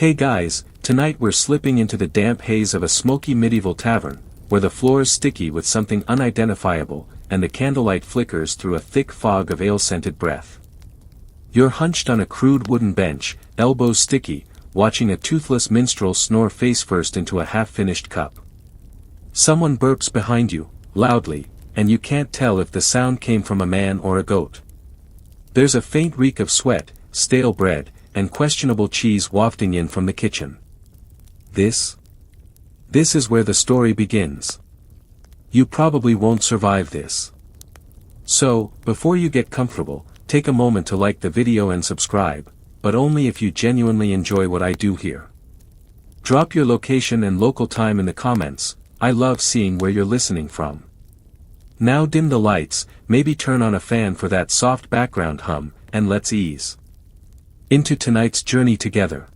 Hey guys, tonight we're slipping into the damp haze of a smoky medieval tavern, where the floor's sticky with something unidentifiable, and the candlelight flickers through a thick fog of ale-scented breath. You're hunched on a crude wooden bench, elbows sticky, watching a toothless minstrel snore face first into a half-finished cup. Someone burps behind you, loudly, and you can't tell if the sound came from a man or a goat. There's a faint reek of sweat, stale bread, and questionable cheese wafting in from the kitchen. This is where the story begins. You probably won't survive this. So, before you get comfortable, take a moment to like the video and subscribe, but only if you genuinely enjoy what I do here. Drop your location and local time in the comments. I love seeing where you're listening from. Now dim the lights, maybe turn on a fan for that soft background hum, and let's ease into tonight's journey together.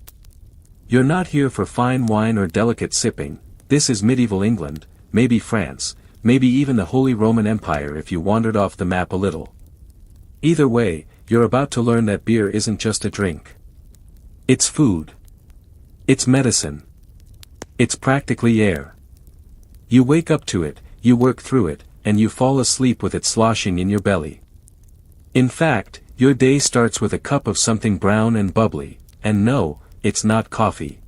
You're not here for fine wine or delicate sipping. This is medieval England, maybe France, maybe even the Holy Roman Empire if you wandered off the map a little. Either way, you're about to learn that beer isn't just a drink. It's food. It's medicine. It's practically air. You wake up to it, you work through it, and you fall asleep with it sloshing in your belly. In fact, your day starts with a cup of something brown and bubbly, and no, it's not coffee.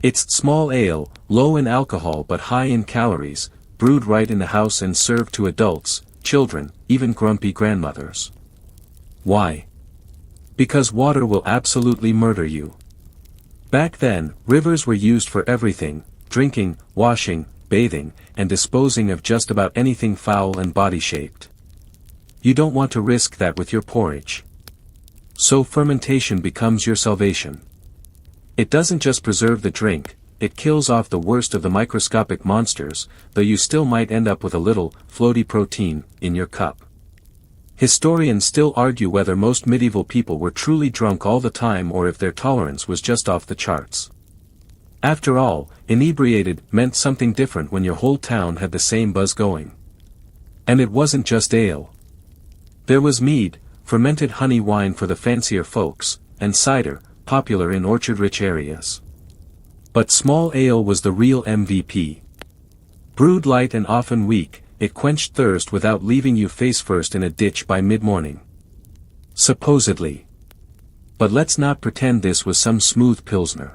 It's small ale, low in alcohol but high in calories, brewed right in the house and served to adults, children, even grumpy grandmothers. Why? Because water will absolutely murder you. Back then, rivers were used for everything: drinking, washing, bathing, and disposing of just about anything foul and body-shaped. You don't want to risk that with your porridge. So fermentation becomes your salvation. It doesn't just preserve the drink, it kills off the worst of the microscopic monsters, though you still might end up with a little floaty protein in your cup. Historians still argue whether most medieval people were truly drunk all the time or if their tolerance was just off the charts. After all, inebriated meant something different when your whole town had the same buzz going. And it wasn't just ale. There was mead, fermented honey wine for the fancier folks, and cider, popular in orchard-rich areas. But small ale was the real MVP. Brewed light and often weak, it quenched thirst without leaving you face first in a ditch by mid-morning. Supposedly. But let's not pretend this was some smooth pilsner.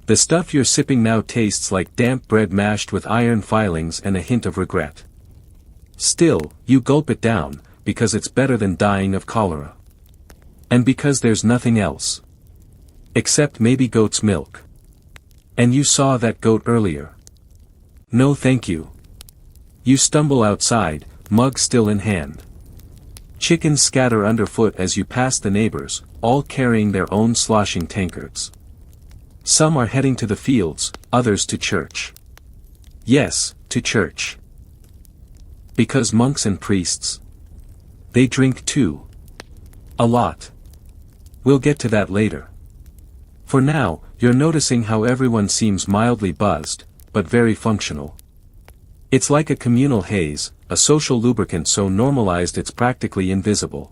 The stuff you're sipping now tastes like damp bread mashed with iron filings and a hint of regret. Still, you gulp it down, because it's better than dying of cholera. And because there's nothing else. Except maybe goat's milk. And you saw that goat earlier. No thank you. You stumble outside, mug still in hand. Chickens scatter underfoot as you pass the neighbors, all carrying their own sloshing tankards. Some are heading to the fields, others to church. Yes, to church. Because monks and priests, they drink too. A lot. We'll get to that later. For now, you're noticing how everyone seems mildly buzzed, but very functional. It's like a communal haze, a social lubricant so normalized it's practically invisible.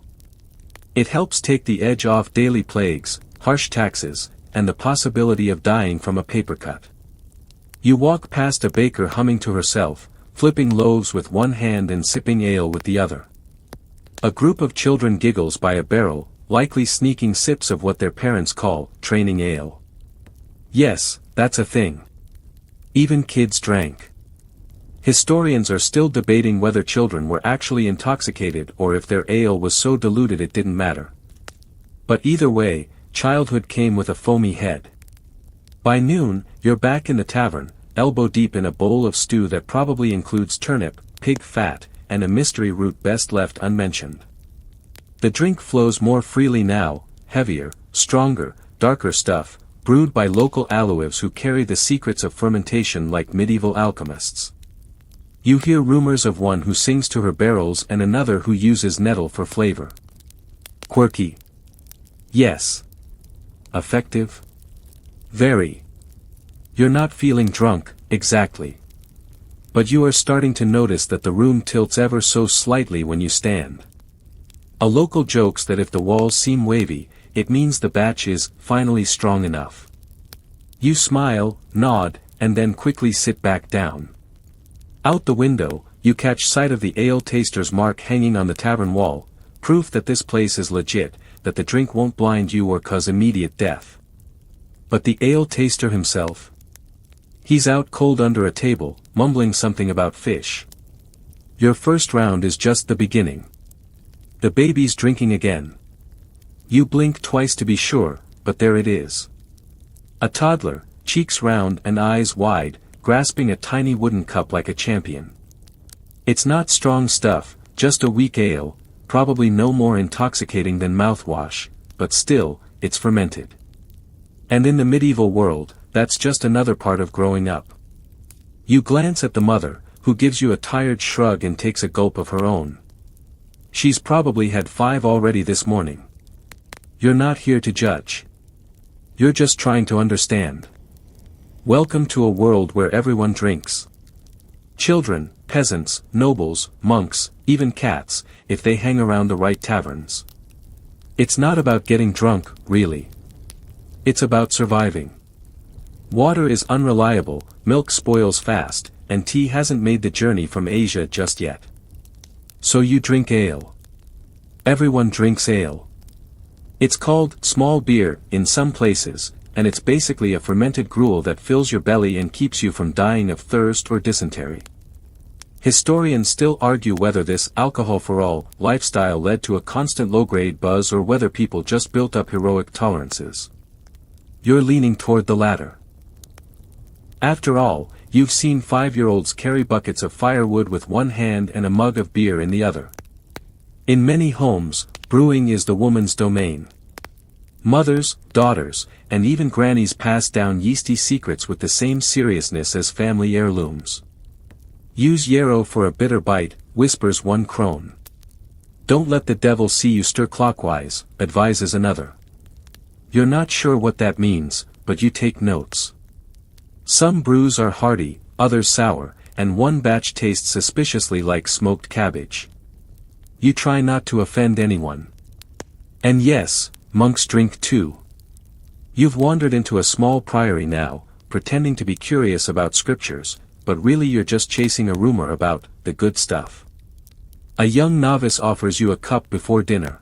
It helps take the edge off daily plagues, harsh taxes, and the possibility of dying from a paper cut. You walk past a baker humming to herself, flipping loaves with one hand and sipping ale with the other. A group of children giggles by a barrel, likely sneaking sips of what their parents call training ale. Yes, that's a thing. Even kids drank. Historians are still debating whether children were actually intoxicated or if their ale was so diluted it didn't matter. But either way, childhood came with a foamy head. By noon, you're back in the tavern, elbow deep in a bowl of stew that probably includes turnip, pig fat, and a mystery root best left unmentioned. The drink flows more freely now, heavier, stronger, darker stuff, brewed by local alewives who carry the secrets of fermentation like medieval alchemists. You hear rumors of one who sings to her barrels and another who uses nettle for flavor. Quirky. Yes. Effective? Very. You're not feeling drunk, exactly. But you are starting to notice that the room tilts ever so slightly when you stand. A local jokes that if the walls seem wavy, it means the batch is finally strong enough. You smile, nod, and then quickly sit back down. Out the window, you catch sight of the ale taster's mark hanging on the tavern wall, proof that this place is legit, that the drink won't blind you or cause immediate death. But the ale taster himself? He's out cold under a table, mumbling something about fish. Your first round is just the beginning. The baby's drinking again. You blink twice to be sure, but there it is. A toddler, cheeks round and eyes wide, grasping a tiny wooden cup like a champion. It's not strong stuff, just a weak ale, probably no more intoxicating than mouthwash, but still, it's fermented. And in the medieval world, that's just another part of growing up. You glance at the mother, who gives you a tired shrug and takes a gulp of her own. She's probably had 5 already this morning. You're not here to judge. You're just trying to understand. Welcome to a world where everyone drinks. Children, peasants, nobles, monks, even cats, if they hang around the right taverns. It's not about getting drunk, really. It's about surviving. Water is unreliable, milk spoils fast, and tea hasn't made the journey from Asia just yet. So you drink ale. Everyone drinks ale. It's called small beer in some places, and it's basically a fermented gruel that fills your belly and keeps you from dying of thirst or dysentery. Historians still argue whether this alcohol-for-all lifestyle led to a constant low-grade buzz or whether people just built up heroic tolerances. You're leaning toward the latter. After all, you've seen 5-year-olds carry buckets of firewood with one hand and a mug of beer in the other. In many homes, brewing is the woman's domain. Mothers, daughters, and even grannies pass down yeasty secrets with the same seriousness as family heirlooms. Use yarrow for a bitter bite, whispers one crone. Don't let the devil see you stir clockwise, advises another. You're not sure what that means, but you take notes. Some brews are hearty, others sour, and one batch tastes suspiciously like smoked cabbage. You try not to offend anyone. And yes, monks drink too. You've wandered into a small priory now, pretending to be curious about scriptures, but really you're just chasing a rumor about the good stuff. A young novice offers you a cup before dinner.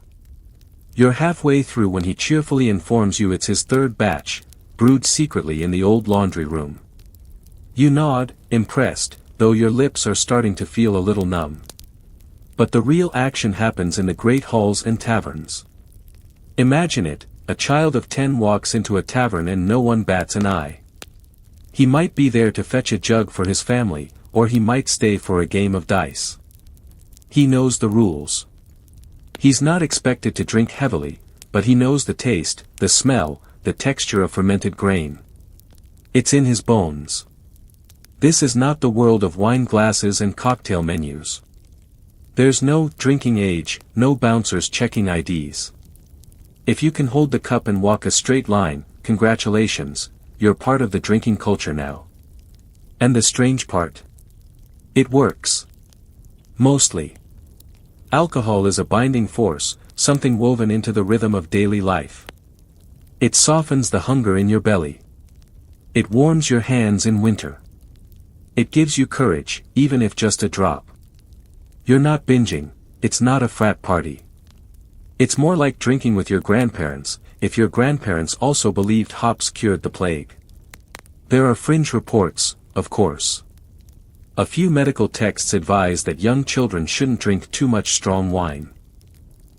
You're halfway through when he cheerfully informs you it's his 3rd batch, brewed secretly in the old laundry room. You nod, impressed, though your lips are starting to feel a little numb. But the real action happens in the great halls and taverns. Imagine it, a child of 10 walks into a tavern and no one bats an eye. He might be there to fetch a jug for his family, or he might stay for a game of dice. He knows the rules. He's not expected to drink heavily, but he knows the taste, the smell, the texture of fermented grain. It's in his bones. This is not the world of wine glasses and cocktail menus. There's no drinking age, no bouncers checking IDs. If you can hold the cup and walk a straight line, congratulations, you're part of the drinking culture now. And the strange part? It works. Mostly. Alcohol is a binding force, something woven into the rhythm of daily life. It softens the hunger in your belly. It warms your hands in winter. It gives you courage, even if just a drop. You're not binging, it's not a frat party. It's more like drinking with your grandparents, if your grandparents also believed hops cured the plague. There are fringe reports, of course. A few medical texts advise that young children shouldn't drink too much strong wine.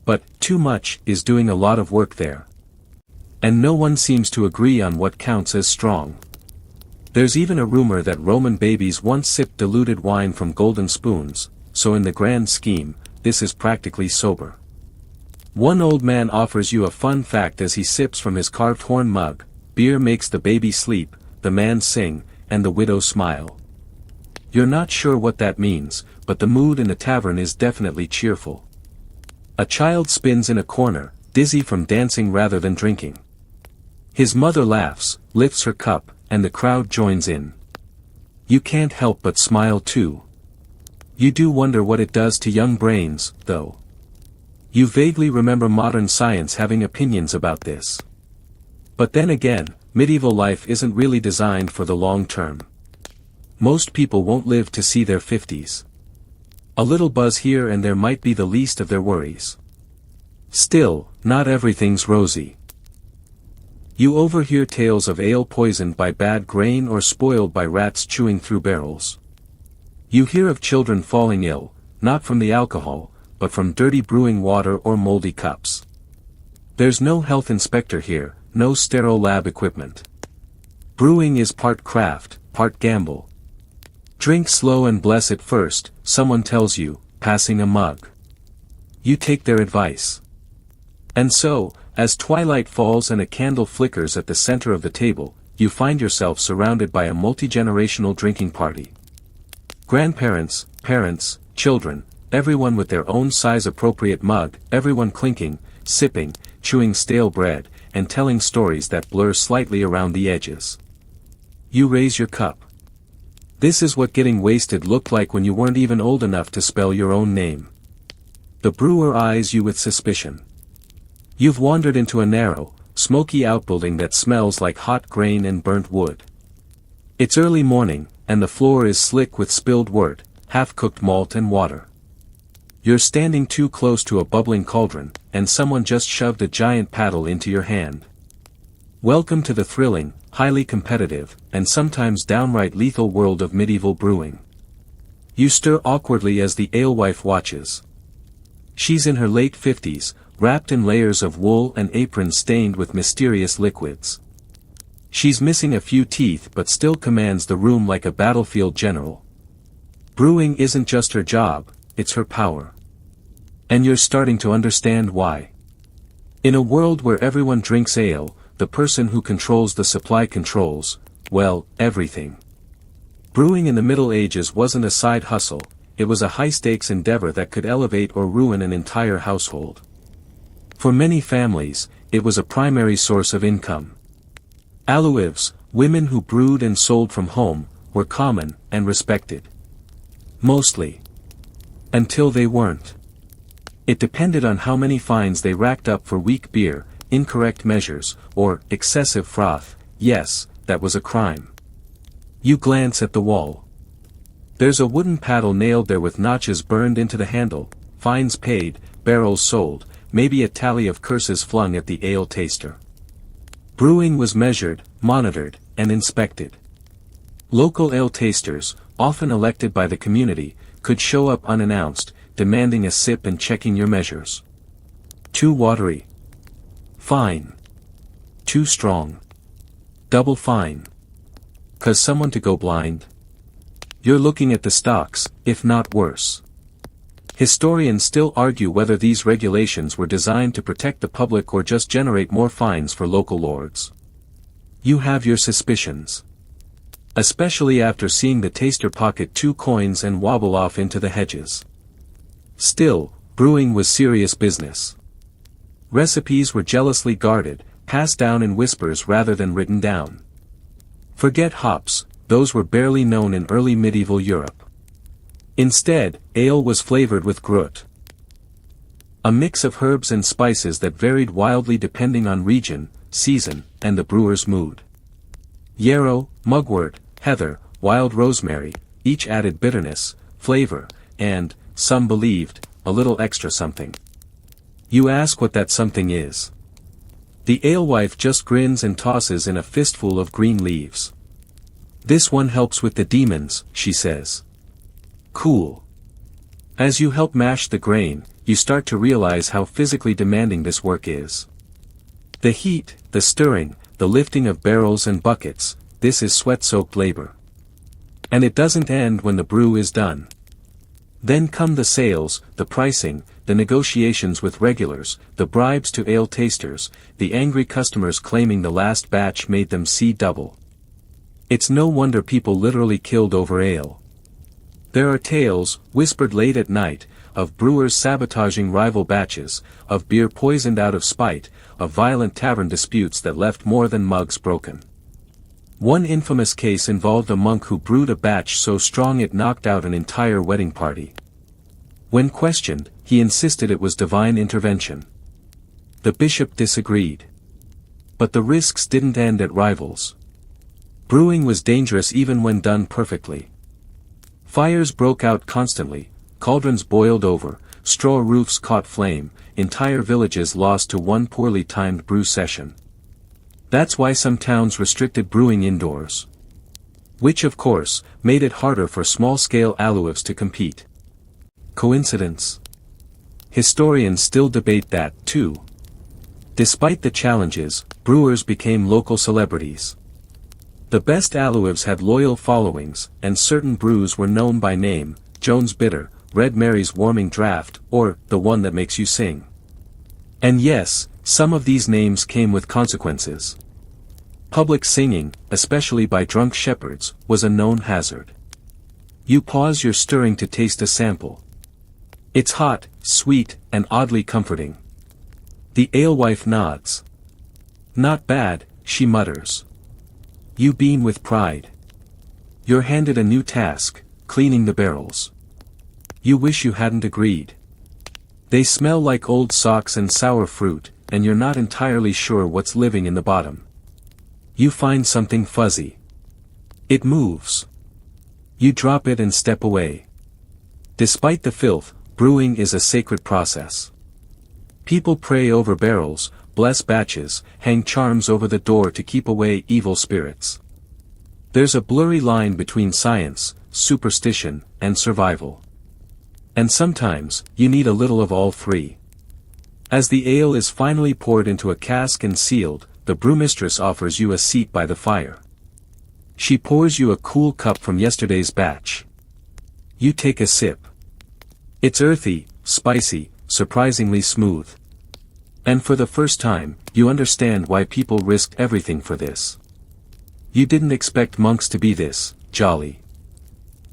But, too much is doing a lot of work there. And no one seems to agree on what counts as strong. There's even a rumor that Roman babies once sipped diluted wine from golden spoons, so in the grand scheme, this is practically sober. One old man offers you a fun fact as he sips from his carved horn mug: beer makes the baby sleep, the man sing, and the widow smile. You're not sure what that means, but the mood in the tavern is definitely cheerful. A child spins in a corner, dizzy from dancing rather than drinking. His mother laughs, lifts her cup, and the crowd joins in. You can't help but smile too. You do wonder what it does to young brains, though. You vaguely remember modern science having opinions about this. But then again, medieval life isn't really designed for the long term. Most people won't live to see their 50s. A little buzz here and there might be the least of their worries. Still, not everything's rosy. You overhear tales of ale poisoned by bad grain or spoiled by rats chewing through barrels. You hear of children falling ill, not from the alcohol, but from dirty brewing water or moldy cups. There's no health inspector here, no sterile lab equipment. Brewing is part craft, part gamble. Drink slow and bless it first, someone tells you, passing a mug. You take their advice. And so, as twilight falls and a candle flickers at the center of the table, you find yourself surrounded by a multi-generational drinking party. Grandparents, parents, children, everyone with their own size-appropriate mug, everyone clinking, sipping, chewing stale bread, and telling stories that blur slightly around the edges. You raise your cup. This is what getting wasted looked like when you weren't even old enough to spell your own name. The brewer eyes you with suspicion. You've wandered into a narrow, smoky outbuilding that smells like hot grain and burnt wood. It's early morning, and the floor is slick with spilled wort, half-cooked malt and water. You're standing too close to a bubbling cauldron, and someone just shoved a giant paddle into your hand. Welcome to the thrilling, highly competitive, and sometimes downright lethal world of medieval brewing. You stir awkwardly as the alewife watches. She's in her late 50s, wrapped in layers of wool and apron stained with mysterious liquids. She's missing a few teeth but still commands the room like a battlefield general. Brewing isn't just her job, it's her power. And you're starting to understand why. In a world where everyone drinks ale, the person who controls the supply controls, well, everything. Brewing in the Middle Ages wasn't a side hustle, it was a high-stakes endeavor that could elevate or ruin an entire household. For many families, it was a primary source of income. Alewives, women who brewed and sold from home, were common and respected. Mostly. Until they weren't. It depended on how many fines they racked up for weak beer, incorrect measures, or excessive froth. Yes, that was a crime. You glance at the wall. There's a wooden paddle nailed there with notches burned into the handle, fines paid, barrels sold, maybe a tally of curses flung at the ale taster. Brewing was measured, monitored, and inspected. Local ale tasters, often elected by the community, could show up unannounced, demanding a sip and checking your measures. Too watery. Fine. Too strong. Double fine. 'Cause someone to go blind? You're looking at the stocks, if not worse. Historians still argue whether these regulations were designed to protect the public or just generate more fines for local lords. You have your suspicions. Especially after seeing the taster pocket 2 coins and wobble off into the hedges. Still, brewing was serious business. Recipes were jealously guarded, passed down in whispers rather than written down. Forget hops, those were barely known in early medieval Europe. Instead, ale was flavored with grut. A mix of herbs and spices that varied wildly depending on region, season, and the brewer's mood. Yarrow, mugwort, heather, wild rosemary, each added bitterness, flavor, and, some believed, a little extra something. You ask what that something is. The alewife just grins and tosses in a fistful of green leaves. This one helps with the demons, she says. Cool. As you help mash the grain, you start to realize how physically demanding this work is. The heat, the stirring, the lifting of barrels and buckets, this is sweat-soaked labor. And it doesn't end when the brew is done. Then come the sales, the pricing, the negotiations with regulars, the bribes to ale tasters, the angry customers claiming the last batch made them see double. It's no wonder people literally killed over ale. There are tales, whispered late at night, of brewers sabotaging rival batches, of beer poisoned out of spite, of violent tavern disputes that left more than mugs broken. One infamous case involved a monk who brewed a batch so strong it knocked out an entire wedding party. When questioned, he insisted it was divine intervention. The bishop disagreed. But the risks didn't end at rivals. Brewing was dangerous even when done perfectly. Fires broke out constantly, cauldrons boiled over, straw roofs caught flame, entire villages lost to one poorly timed brew session. That's why some towns restricted brewing indoors. Which of course, made it harder for small-scale alewives to compete. Coincidence? Historians still debate that, too. Despite the challenges, brewers became local celebrities. The best alewives had loyal followings, and certain brews were known by name: Jones Bitter, Red Mary's Warming Draught, or the one that makes you sing. And yes, some of these names came with consequences. Public singing, especially by drunk shepherds, was a known hazard. You pause your stirring to taste a sample. It's hot, sweet, and oddly comforting. The alewife nods. Not bad, she mutters. You beam with pride. You're handed a new task, cleaning the barrels. You wish you hadn't agreed. They smell like old socks and sour fruit, and you're not entirely sure what's living in the bottom. You find something fuzzy. It moves. You drop it and step away. Despite the filth, brewing is a sacred process. People pray over barrels, bless batches, hang charms over the door to keep away evil spirits. There's a blurry line between science, superstition, and survival. And sometimes, you need a little of all three. As the ale is finally poured into a cask and sealed, the brewmistress offers you a seat by the fire. She pours you a cool cup from yesterday's batch. You take a sip. It's earthy, spicy, surprisingly smooth. And for the first time, you understand why people risked everything for this. You didn't expect monks to be this jolly.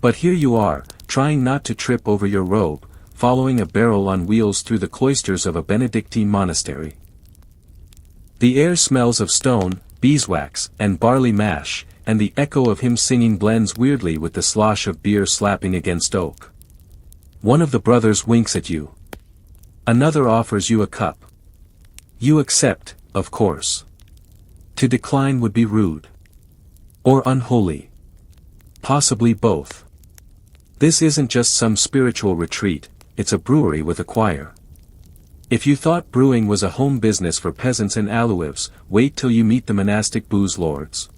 But here you are, trying not to trip over your robe, following a barrel on wheels through the cloisters of a Benedictine monastery. The air smells of stone, beeswax, and barley mash, and the echo of him singing blends weirdly with the slosh of beer slapping against oak. One of the brothers winks at you. Another offers you a cup. You accept, of course. To decline would be rude. Or unholy. Possibly both. This isn't just some spiritual retreat, it's a brewery with a choir. If you thought brewing was a home business for peasants and alewives, wait till you meet the monastic booze lords.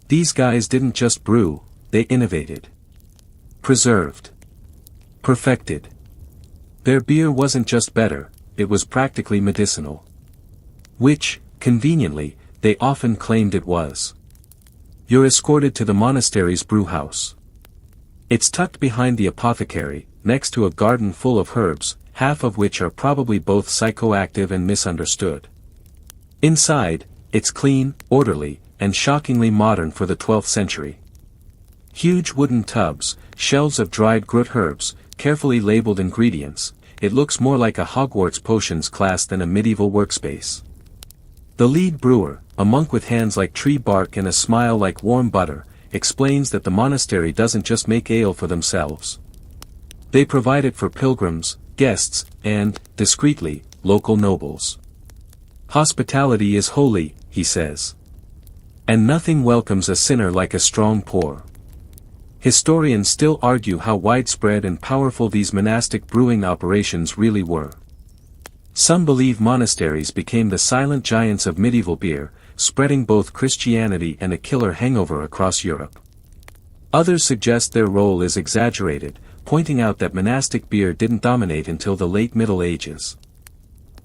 These guys didn't just brew, they innovated. Preserved. Perfected. Their beer wasn't just better, it was practically medicinal. Which, conveniently, they often claimed it was. You're escorted to the monastery's brewhouse. It's tucked behind the apothecary, next to a garden full of herbs, half of which are probably both psychoactive and misunderstood. Inside, it's clean, orderly, and shockingly modern for the 12th century. Huge wooden tubs, shelves of dried groot herbs, carefully labeled ingredients. It looks more like a Hogwarts potions class than a medieval workspace. The lead brewer, a monk with hands like tree bark and a smile like warm butter, explains that the monastery doesn't just make ale for themselves. They provide it for pilgrims, guests, and, discreetly, local nobles. Hospitality is holy, he says. And nothing welcomes a sinner like a strong pour. Historians still argue how widespread and powerful these monastic brewing operations really were. Some believe monasteries became the silent giants of medieval beer, spreading both Christianity and a killer hangover across Europe. Others suggest their role is exaggerated, pointing out that monastic beer didn't dominate until the late Middle Ages.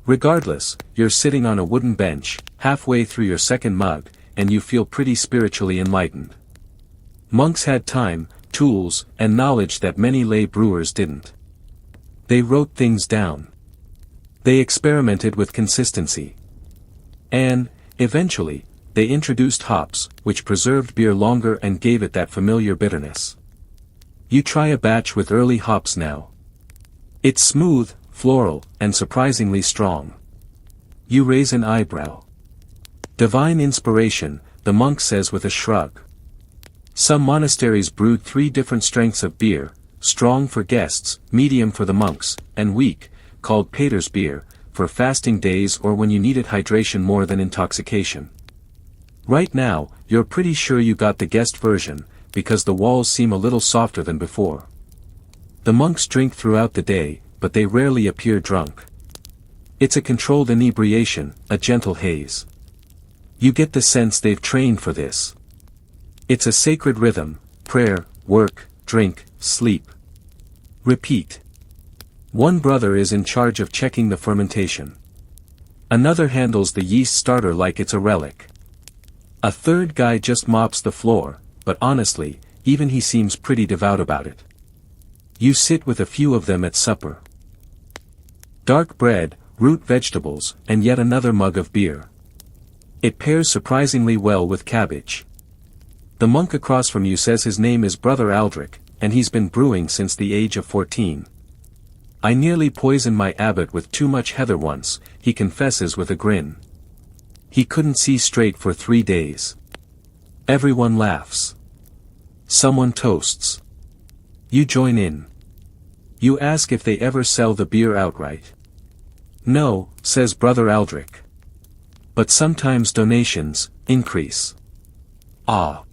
Regardless, you're sitting on a wooden bench, halfway through your second mug, and you feel pretty spiritually enlightened. Monks had time, tools, and knowledge that many lay brewers didn't. They wrote things down. They experimented with consistency. And, eventually, they introduced hops, which preserved beer longer and gave it that familiar bitterness. You try a batch with early hops now. It's smooth, floral, and surprisingly strong. You raise an eyebrow. Divine inspiration, the monk says with a shrug. Some monasteries brewed 3 different strengths of beer, strong for guests, medium for the monks, and weak, called Pater's beer, for fasting days or when you needed hydration more than intoxication. Right now, you're pretty sure you got the guest version, because the walls seem a little softer than before. The monks drink throughout the day, but they rarely appear drunk. It's a controlled inebriation, a gentle haze. You get the sense they've trained for this. It's a sacred rhythm: prayer, work, drink, sleep. Repeat. One brother is in charge of checking the fermentation. Another handles the yeast starter like it's a relic. A third guy just mops the floor, but honestly, even he seems pretty devout about it. You sit with a few of them at supper. Dark bread, root vegetables, and yet another mug of beer. It pairs surprisingly well with cabbage. The monk across from you says his name is Brother Aldrich, and he's been brewing since the age of 14. I nearly poisoned my abbot with too much heather once, he confesses with a grin. He couldn't see straight for 3 days. Everyone laughs. Someone toasts. You join in. You ask if they ever sell the beer outright. No, says Brother Aldrich. But sometimes donations increase. Ah.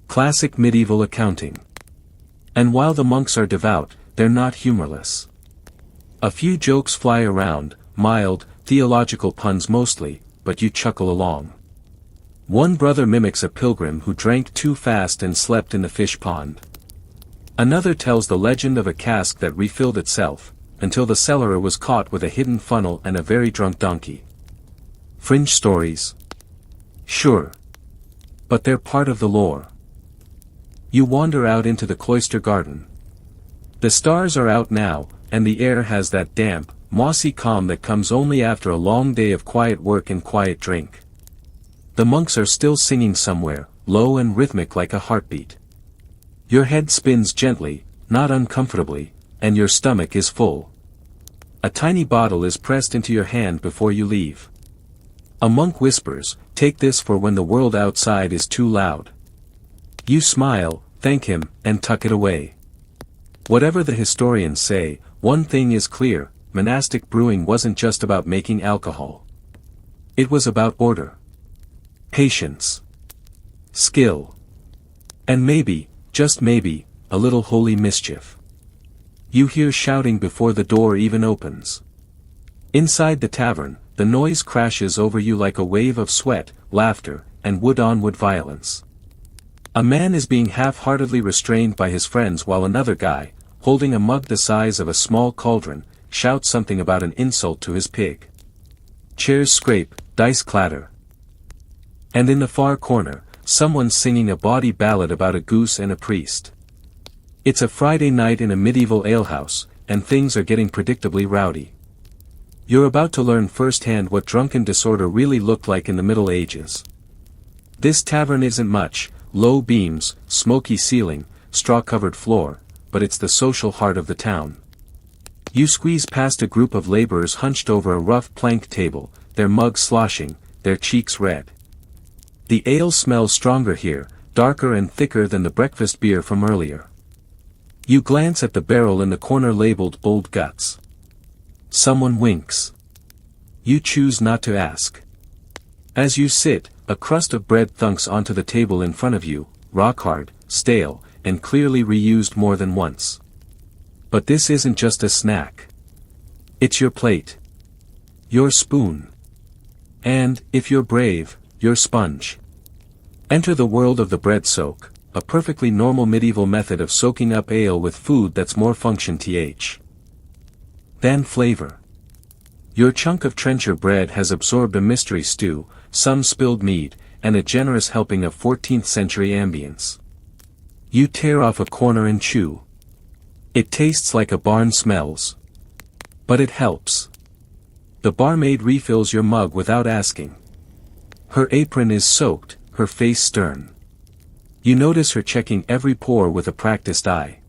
Classic medieval accounting. And while the monks are devout, they're not humorless. A few jokes fly around, mild, theological puns mostly, but you chuckle along. One brother mimics a pilgrim who drank too fast and slept in the fish pond. Another tells the legend of a cask that refilled itself, until the cellarer was caught with a hidden funnel and a very drunk donkey. Fringe stories? Sure. But they're part of the lore. You wander out into the cloister garden. The stars are out now, and the air has that damp, mossy calm that comes only after a long day of quiet work and quiet drink. The monks are still singing somewhere, low and rhythmic like a heartbeat. Your head spins gently, not uncomfortably, and your stomach is full. A tiny bottle is pressed into your hand before you leave. A monk whispers, "Take this for when the world outside is too loud." You smile, thank him, and tuck it away. Whatever the historians say, one thing is clear: monastic brewing wasn't just about making alcohol. It was about order, patience, skill, and maybe, just maybe, a little holy mischief. You hear shouting before the door even opens. Inside the tavern, the noise crashes over you like a wave of sweat, laughter, and wood-on-wood violence. A man is being half-heartedly restrained by his friends while another guy, holding a mug the size of a small cauldron, shouts something about an insult to his pig. Chairs scrape, dice clatter. And in the far corner, someone's singing a bawdy ballad about a goose and a priest. It's a Friday night in a medieval alehouse, and things are getting predictably rowdy. You're about to learn firsthand what drunken disorder really looked like in the Middle Ages. This tavern isn't much: low beams, smoky ceiling, straw-covered floor, but it's the social heart of the town. You squeeze past a group of laborers hunched over a rough plank table, their mugs sloshing, their cheeks red. The ale smells stronger here, darker and thicker than the breakfast beer from earlier. You glance at the barrel in the corner labeled Old Guts. Someone winks. You choose not to ask. As you sit, a crust of bread thunks onto the table in front of you, rock-hard, stale, and clearly reused more than once. But this isn't just a snack. It's your plate. Your spoon. And, if you're brave, your sponge. Enter the world of the bread soak, a perfectly normal medieval method of soaking up ale with food that's more function than flavor. Your chunk of trencher bread has absorbed a mystery stew, some spilled mead, and a generous helping of 14th century ambience. You tear off a corner and chew. It tastes like a barn smells. But it helps. The barmaid refills your mug without asking. Her apron is soaked, her face stern. You notice her checking every pour with a practiced eye.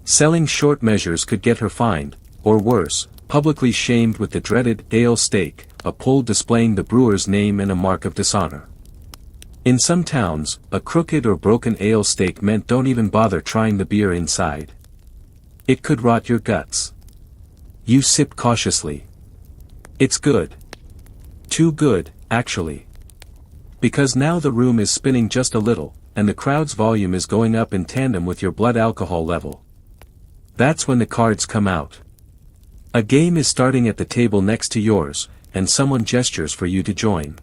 Selling short measures could get her fined, or worse, publicly shamed with the dreaded ale stake, a pole displaying the brewer's name and a mark of dishonor. In some towns, a crooked or broken ale stake meant don't even bother trying the beer inside. It could rot your guts. You sip cautiously. It's good. Too good, actually. Because now the room is spinning just a little, and the crowd's volume is going up in tandem with your blood alcohol level. That's when the cards come out. A game is starting at the table next to yours, and someone gestures for you to join.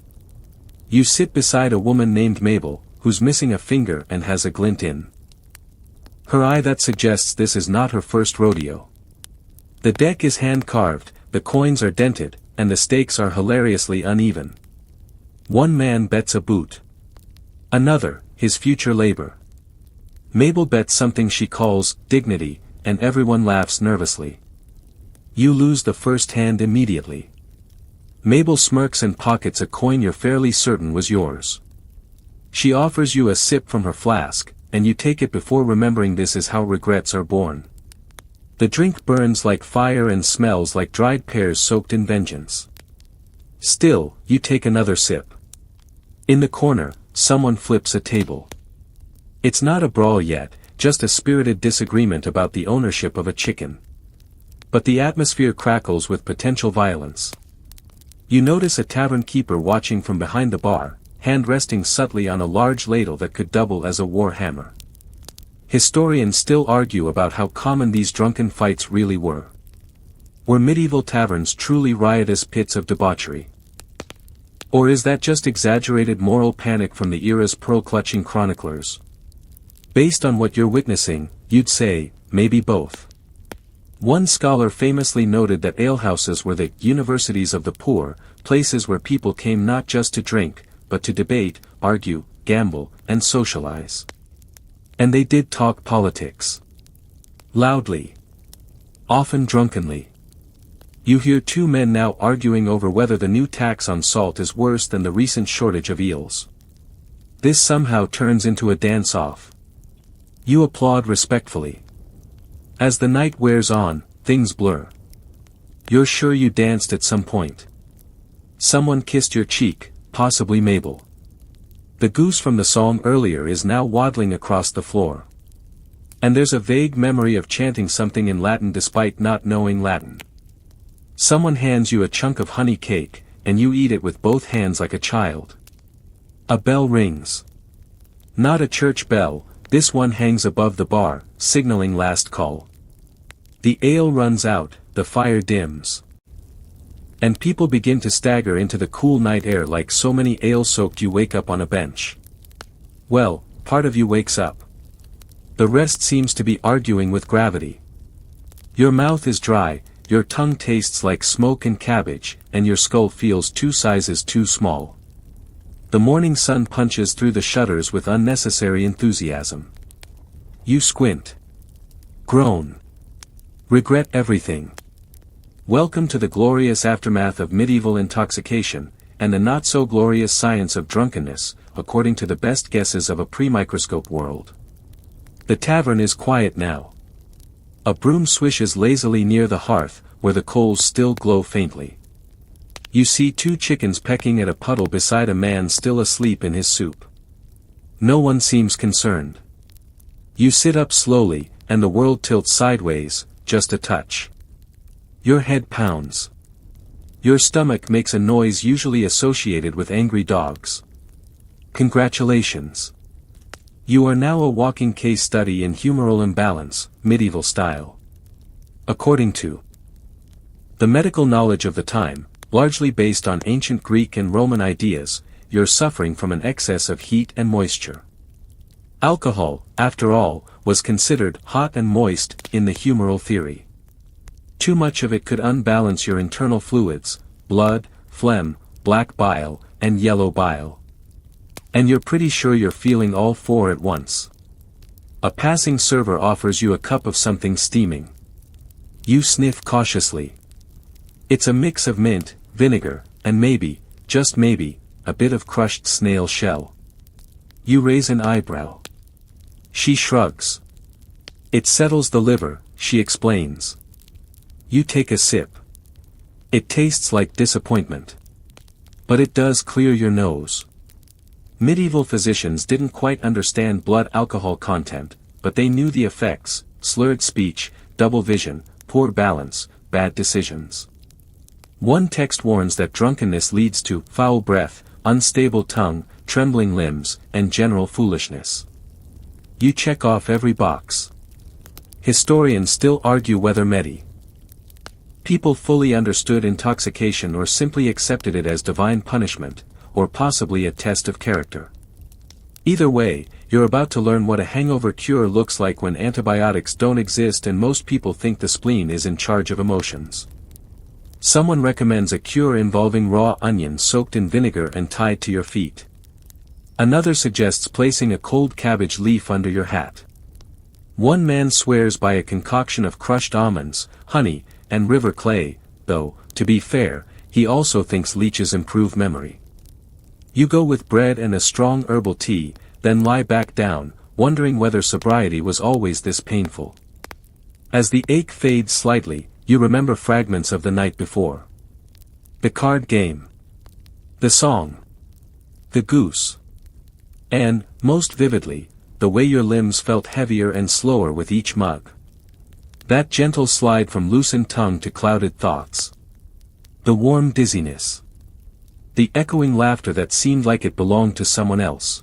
You sit beside a woman named Mabel, who's missing a finger and has a glint in her eye that suggests this is not her first rodeo. The deck is hand-carved, the coins are dented, and the stakes are hilariously uneven. One man bets a boot. Another, his future labor. Mabel bets something she calls dignity, and everyone laughs nervously. You lose the first hand immediately. Mabel smirks and pockets a coin you're fairly certain was yours. She offers you a sip from her flask, and you take it before remembering this is how regrets are born. The drink burns like fire and smells like dried pears soaked in vengeance. Still, you take another sip. In the corner, someone flips a table. It's not a brawl yet, just a spirited disagreement about the ownership of a chicken. But the atmosphere crackles with potential violence. You notice a tavern keeper watching from behind the bar, hand resting subtly on a large ladle that could double as a war hammer. Historians still argue about how common these drunken fights really were. Were medieval taverns truly riotous pits of debauchery? Or is that just exaggerated moral panic from the era's pearl-clutching chroniclers? Based on what you're witnessing, you'd say, maybe both. One scholar famously noted that alehouses were the universities of the poor, places where people came not just to drink, but to debate, argue, gamble, and socialize. And they did talk politics. Loudly. Often drunkenly. You hear two men now arguing over whether the new tax on salt is worse than the recent shortage of eels. This somehow turns into a dance-off. You applaud respectfully. As the night wears on, things blur. You're sure you danced at some point. Someone kissed your cheek, possibly Mabel. The goose from the song earlier is now waddling across the floor. And there's a vague memory of chanting something in Latin despite not knowing Latin. Someone hands you a chunk of honey cake, and you eat it with both hands like a child. A bell rings. Not a church bell, this one hangs above the bar, signaling last call. The ale runs out, the fire dims. And people begin to stagger into the cool night air like so many ale-soaked you wake up on a bench. Well, part of you wakes up. The rest seems to be arguing with gravity. Your mouth is dry, your tongue tastes like smoke and cabbage, and your skull feels 2 sizes too small. The morning sun punches through the shutters with unnecessary enthusiasm. You squint. Groan. Regret everything. Welcome to the glorious aftermath of medieval intoxication, and the not-so-glorious science of drunkenness, according to the best guesses of a pre-microscope world. The tavern is quiet now. A broom swishes lazily near the hearth, where the coals still glow faintly. You see 2 chickens pecking at a puddle beside a man still asleep in his soup. No one seems concerned. You sit up slowly, and the world tilts sideways, just a touch. Your head pounds. Your stomach makes a noise usually associated with angry dogs. Congratulations. You are now a walking case study in humoral imbalance, medieval style. According to the medical knowledge of the time, largely based on ancient Greek and Roman ideas, you're suffering from an excess of heat and moisture. Alcohol, after all, was considered hot and moist in the humoral theory. Too much of it could unbalance your internal fluids, blood, phlegm, black bile, and yellow bile. And you're pretty sure you're feeling all 4 at once. A passing server offers you a cup of something steaming. You sniff cautiously. It's a mix of mint, vinegar, and maybe, just maybe, a bit of crushed snail shell. You raise an eyebrow. She shrugs. It settles the liver, she explains. You take a sip. It tastes like disappointment. But it does clear your nose. Medieval physicians didn't quite understand blood alcohol content, but they knew the effects: slurred speech, double vision, poor balance, bad decisions. One text warns that drunkenness leads to foul breath, unstable tongue, trembling limbs, and general foolishness. You check off every box. Historians still argue whether people fully understood intoxication or simply accepted it as divine punishment, or possibly a test of character. Either way, you're about to learn what a hangover cure looks like when antibiotics don't exist and most people think the spleen is in charge of emotions. Someone recommends a cure involving raw onions soaked in vinegar and tied to your feet. Another suggests placing a cold cabbage leaf under your hat. One man swears by a concoction of crushed almonds, honey, and river clay, though, to be fair, he also thinks leeches improve memory. You go with bread and a strong herbal tea, then lie back down, wondering whether sobriety was always this painful. As the ache fades slightly, you remember fragments of the night before. The card game. The song. The goose. And, most vividly, the way your limbs felt heavier and slower with each mug. That gentle slide from loosened tongue to clouded thoughts. The warm dizziness. The echoing laughter that seemed like it belonged to someone else.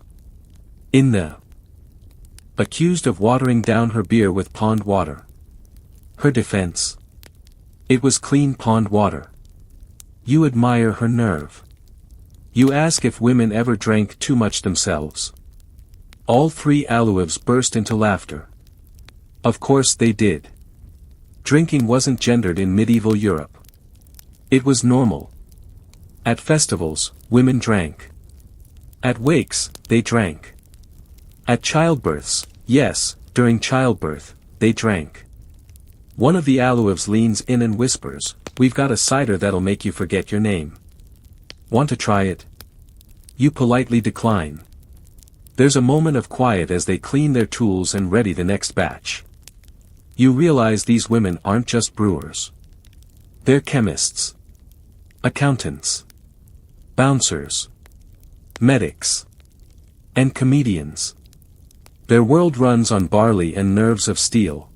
In the accused of watering down her beer with pond water. Her defense. It was clean pond water. You admire her nerve. You ask if women ever drank too much themselves. All three Aluevs burst into laughter. Of course they did. Drinking wasn't gendered in medieval Europe. It was normal. At festivals, women drank. At wakes, they drank. At childbirths, yes, during childbirth, they drank. One of the Aluevs leans in and whispers, "We've got a cider that'll make you forget your name. Want to try it?" You politely decline. There's a moment of quiet as they clean their tools and ready the next batch. You realize these women aren't just brewers. They're chemists. Accountants. Bouncers. Medics. And comedians. Their world runs on barley and nerves of steel.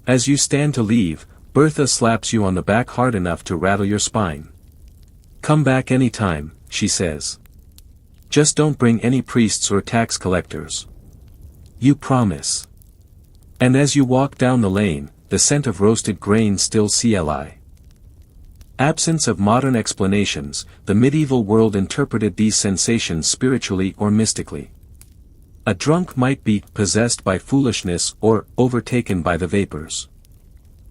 As you stand to leave, Bertha slaps you on the back hard enough to rattle your spine. "Come back any time," she says. "Just don't bring any priests or tax collectors." You promise. And as you walk down the lane, the scent of roasted grain still CLI. Absence of modern explanations, the medieval world interpreted these sensations spiritually or mystically. A drunk might be possessed by foolishness or overtaken by the vapors.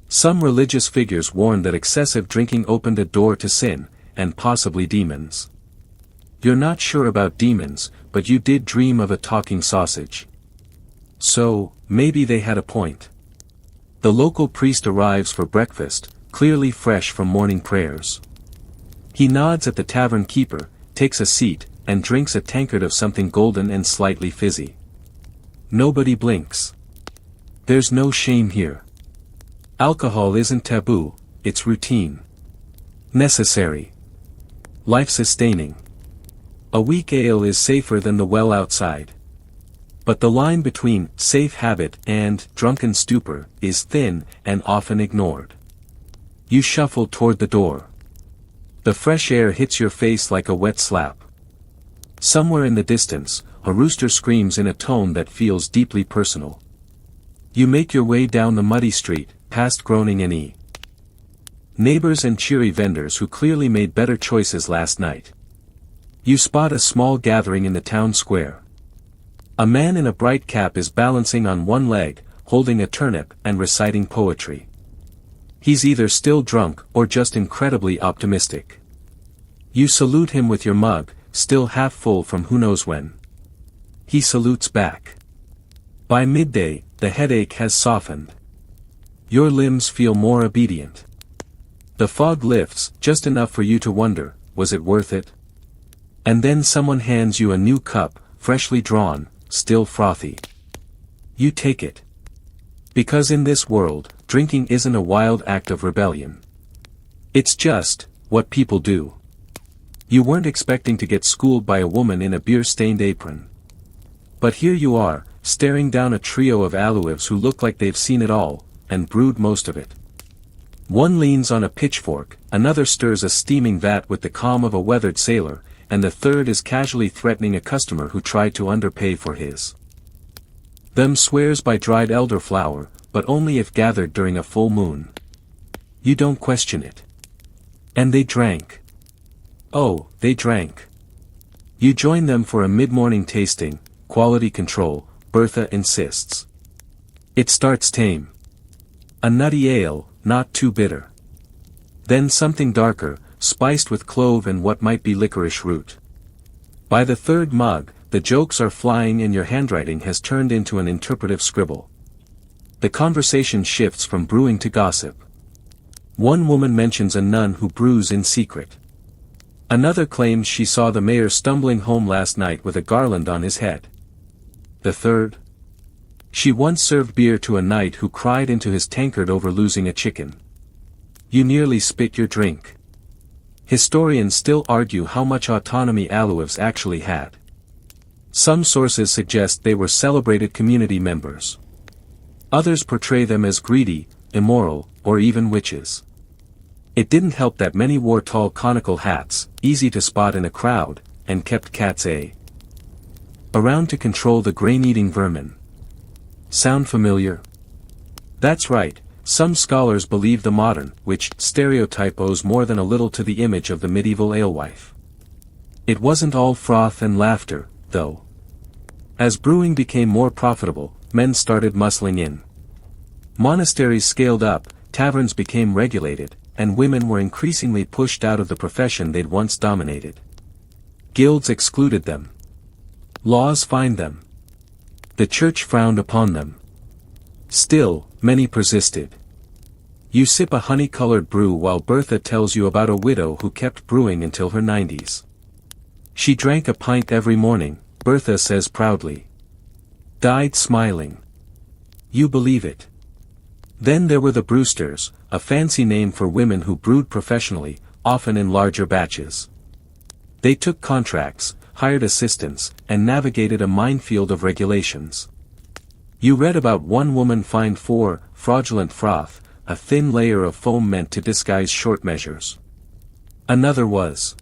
Some religious figures warned that excessive drinking opened a door to sin, and possibly demons. You're not sure about demons, but you did dream of a talking sausage. So, maybe they had a point. The local priest arrives for breakfast, clearly fresh from morning prayers. He nods at the tavern keeper, takes a seat, and drinks a tankard of something golden and slightly fizzy. Nobody blinks. There's no shame here. Alcohol isn't taboo, it's routine. Necessary. Life-sustaining. A weak ale is safer than the well outside. But the line between safe habit and drunken stupor is thin and often ignored. You shuffle toward the door. The fresh air hits your face like a wet slap. Somewhere in the distance, a rooster screams in a tone that feels deeply personal. You make your way down the muddy street, past groaning neighbors and cheery vendors who clearly made better choices last night. You spot a small gathering in the town square. A man in a bright cap is balancing on one leg, holding a turnip and reciting poetry. He's either still drunk or just incredibly optimistic. You salute him with your mug, still half full from who knows when. He salutes back. By midday, the headache has softened. Your limbs feel more obedient. The fog lifts, just enough for you to wonder, was it worth it? And then someone hands you a new cup, freshly drawn, still frothy. You take it. Because in this world, drinking isn't a wild act of rebellion. It's just what people do. You weren't expecting to get schooled by a woman in a beer-stained apron. But here you are, staring down a trio of Aluevs who look like they've seen it all, and brewed most of it. One leans on a pitchfork, another stirs a steaming vat with the calm of a weathered sailor, and the third is casually threatening a customer who tried to underpay for his. Them swears by dried elderflower, but only if gathered during a full moon. You don't question it. And they drank. Oh, they drank. You join them for a mid-morning tasting, quality control, Bertha insists. It starts tame. A nutty ale, not too bitter. Then something darker, spiced with clove and what might be licorice root. By the third mug, the jokes are flying and your handwriting has turned into an interpretive scribble. The conversation shifts from brewing to gossip. One woman mentions a nun who brews in secret. Another claims she saw the mayor stumbling home last night with a garland on his head. The third? She once served beer to a knight who cried into his tankard over losing a chicken. You nearly spit your drink. Historians still argue how much autonomy alewives actually had. Some sources suggest they were celebrated community members. Others portray them as greedy, immoral, or even witches. It didn't help that many wore tall conical hats, easy to spot in a crowd, and kept cats around to control the grain-eating vermin. Sound familiar? That's right, some scholars believe the modern, witch stereotype owes more than a little to the image of the medieval alewife. It wasn't all froth and laughter, though. As brewing became more profitable, men started muscling in. Monasteries scaled up, taverns became regulated, and women were increasingly pushed out of the profession they'd once dominated. Guilds excluded them. Laws fined them. The church frowned upon them. Still, many persisted. You sip a honey-colored brew while Bertha tells you about a widow who kept brewing until her 90s. She drank a pint every morning, Bertha says proudly. Died smiling. You believe it. Then there were the brewsters, a fancy name for women who brewed professionally, often in larger batches. They took contracts, hired assistants, and navigated a minefield of regulations. You read about one woman fined for fraudulent froth, a thin layer of foam meant to disguise short measures. Another was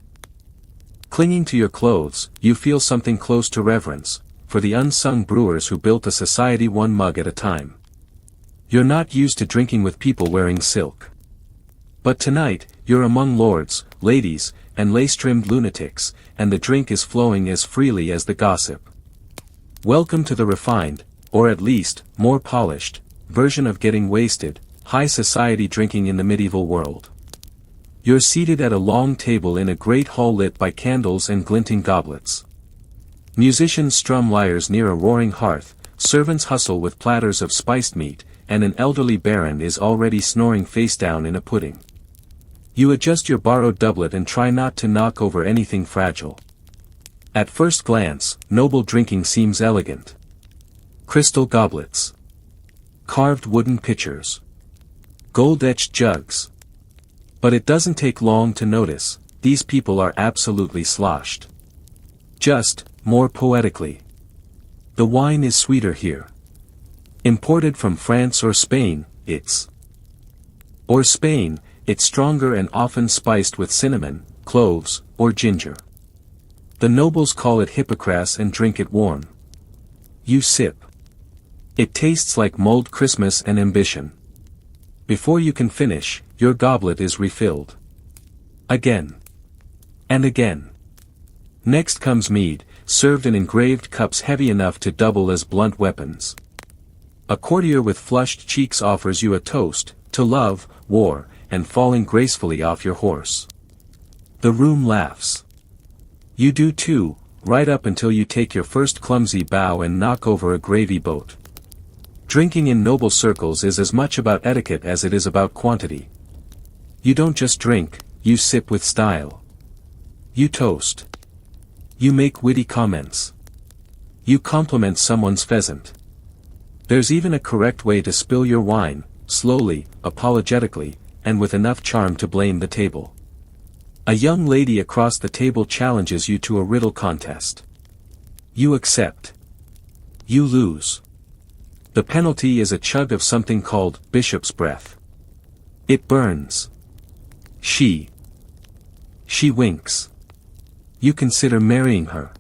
clinging to your clothes. You feel something close to reverence, for the unsung brewers who built a society one mug at a time. You're not used to drinking with people wearing silk. But tonight, you're among lords, ladies, and lace-trimmed lunatics, and the drink is flowing as freely as the gossip. Welcome to the refined, or at least, more polished, version of getting wasted, high society drinking in the medieval world. You're seated at a long table in a great hall lit by candles and glinting goblets. Musicians strum lyres near a roaring hearth, servants hustle with platters of spiced meat, and an elderly baron is already snoring face down in a pudding. You adjust your borrowed doublet and try not to knock over anything fragile. At first glance, noble drinking seems elegant. Crystal goblets. Carved wooden pitchers. Gold-etched jugs. But it doesn't take long to notice, these people are absolutely sloshed. Just, more poetically. The wine is sweeter here. Imported from France or Spain, it's stronger and often spiced with cinnamon, cloves, or ginger. The nobles call it hippocras and drink it warm. You sip. It tastes like mulled Christmas and ambition. Before you can finish, your goblet is refilled. Again. And again. Next comes mead, served in engraved cups heavy enough to double as blunt weapons. A courtier with flushed cheeks offers you a toast, to love, war, and falling gracefully off your horse. The room laughs. You do too, right up until you take your first clumsy bow and knock over a gravy boat. Drinking in noble circles is as much about etiquette as it is about quantity. You don't just drink, you sip with style. You toast. You make witty comments. You compliment someone's pheasant. There's even a correct way to spill your wine, slowly, apologetically, and with enough charm to blame the table. A young lady across the table challenges you to a riddle contest. You accept. You lose. The penalty is a chug of something called bishop's breath. It burns. She winks. You consider marrying her.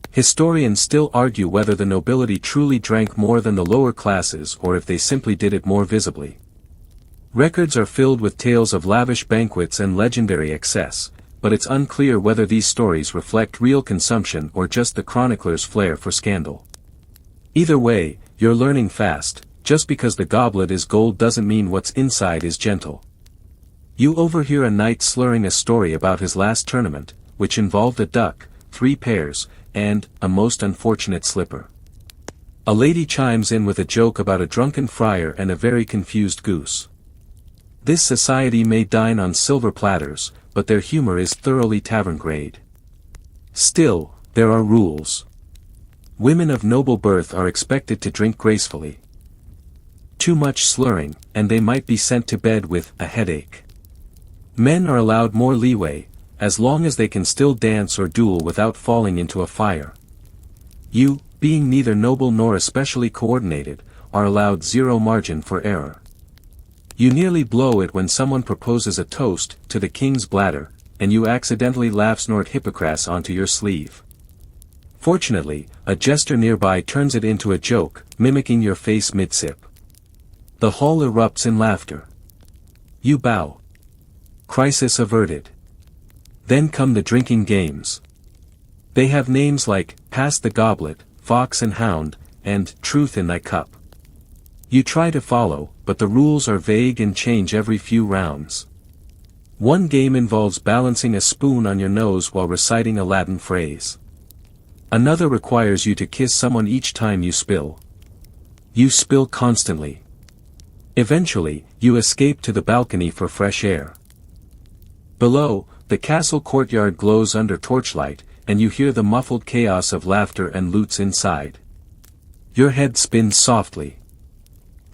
Historians still argue whether the nobility truly drank more than the lower classes or if they simply did it more visibly. Records are filled with tales of lavish banquets and legendary excess, but it's unclear whether these stories reflect real consumption or just the chronicler's flair for scandal. Either way, you're learning fast. Just because the goblet is gold doesn't mean what's inside is gentle. You overhear a knight slurring a story about his last tournament, which involved a duck, 3 pairs, and a most unfortunate slipper. A lady chimes in with a joke about a drunken friar and a very confused goose. This society may dine on silver platters, but their humor is thoroughly tavern grade. Still, there are rules. Women of noble birth are expected to drink gracefully. Too much slurring, and they might be sent to bed with a headache. Men are allowed more leeway, as long as they can still dance or duel without falling into a fire. You, being neither noble nor especially coordinated, are allowed zero margin for error. You nearly blow it when someone proposes a toast to the king's bladder, and you accidentally laugh Snort Hippocras onto your sleeve. Fortunately, a jester nearby turns it into a joke, mimicking your face mid-sip. The hall erupts in laughter. You bow. Crisis averted. Then come the drinking games. They have names like, Pass the Goblet, Fox and Hound, and Truth in Thy Cup. You try to follow, but the rules are vague and change every few rounds. One game involves balancing a spoon on your nose while reciting a Latin phrase. Another requires you to kiss someone each time you spill. You spill constantly. Eventually, you escape to the balcony for fresh air. Below, the castle courtyard glows under torchlight, and you hear the muffled chaos of laughter and lutes inside. Your head spins softly.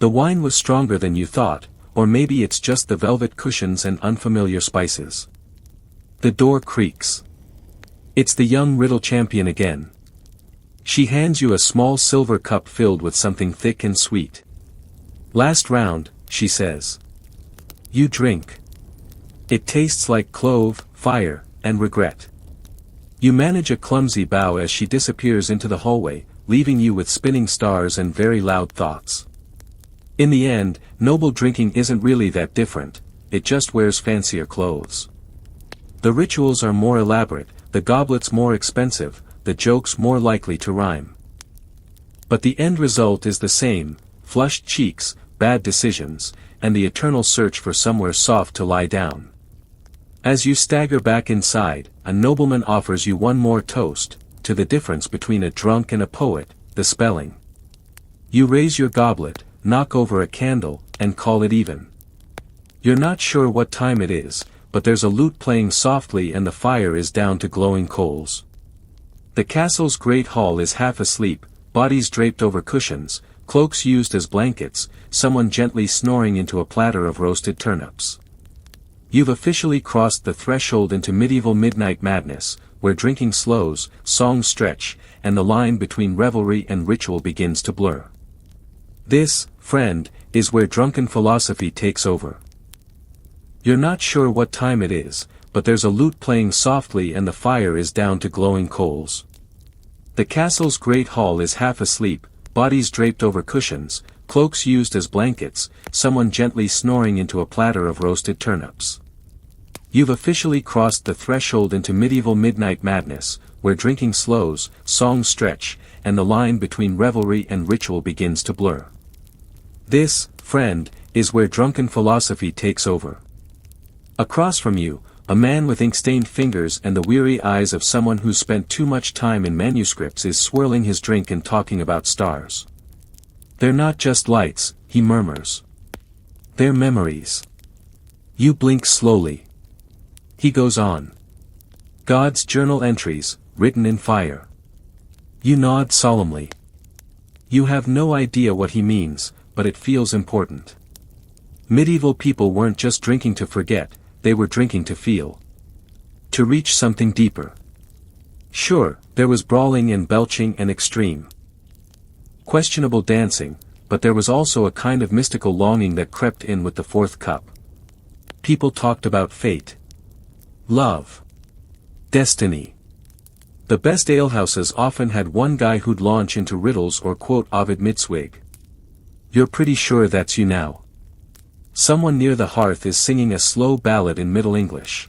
The wine was stronger than you thought, or maybe it's just the velvet cushions and unfamiliar spices. The door creaks. It's the young riddle champion again. She hands you a small silver cup filled with something thick and sweet. Last round, she says. You drink. It tastes like clove, fire, and regret. You manage a clumsy bow as she disappears into the hallway, leaving you with spinning stars and very loud thoughts. In the end, noble drinking isn't really that different, it just wears fancier clothes. The rituals are more elaborate, the goblets more expensive, the jokes more likely to rhyme. But the end result is the same, flushed cheeks, bad decisions, and the eternal search for somewhere soft to lie down. As you stagger back inside, a nobleman offers you one more toast, to the difference between a drunk and a poet, the spelling. You raise your goblet, knock over a candle, and call it even. You're not sure what time it is, but there's a lute playing softly and the fire is down to glowing coals. The castle's great hall is half asleep, bodies draped over cushions, cloaks used as blankets, someone gently snoring into a platter of roasted turnips. You've officially crossed the threshold into medieval midnight madness, where drinking slows, songs stretch, and the line between revelry and ritual begins to blur. This, friend, is where drunken philosophy takes over. You're not sure what time it is, but there's a lute playing softly and the fire is down to glowing coals. The castle's great hall is half asleep, bodies draped over cushions, cloaks used as blankets, someone gently snoring into a platter of roasted turnips. You've officially crossed the threshold into medieval midnight madness, where drinking slows, songs stretch, and the line between revelry and ritual begins to blur. This, friend, is where drunken philosophy takes over. Across from you, a man with ink-stained fingers and the weary eyes of someone who's spent too much time in manuscripts is swirling his drink and talking about stars. They're not just lights, he murmurs. They're memories. You blink slowly. He goes on. God's journal entries, written in fire. You nod solemnly. You have no idea what he means, but it feels important. Medieval people weren't just drinking to forget, they were drinking to feel. To reach something deeper. Sure, there was brawling and belching and extreme. Questionable dancing, but there was also a kind of mystical longing that crept in with the fourth cup. People talked about fate. Love. Destiny. The best alehouses often had one guy who'd launch into riddles or quote Ovid Mitzwig. You're pretty sure that's you now. Someone near the hearth is singing a slow ballad in Middle English.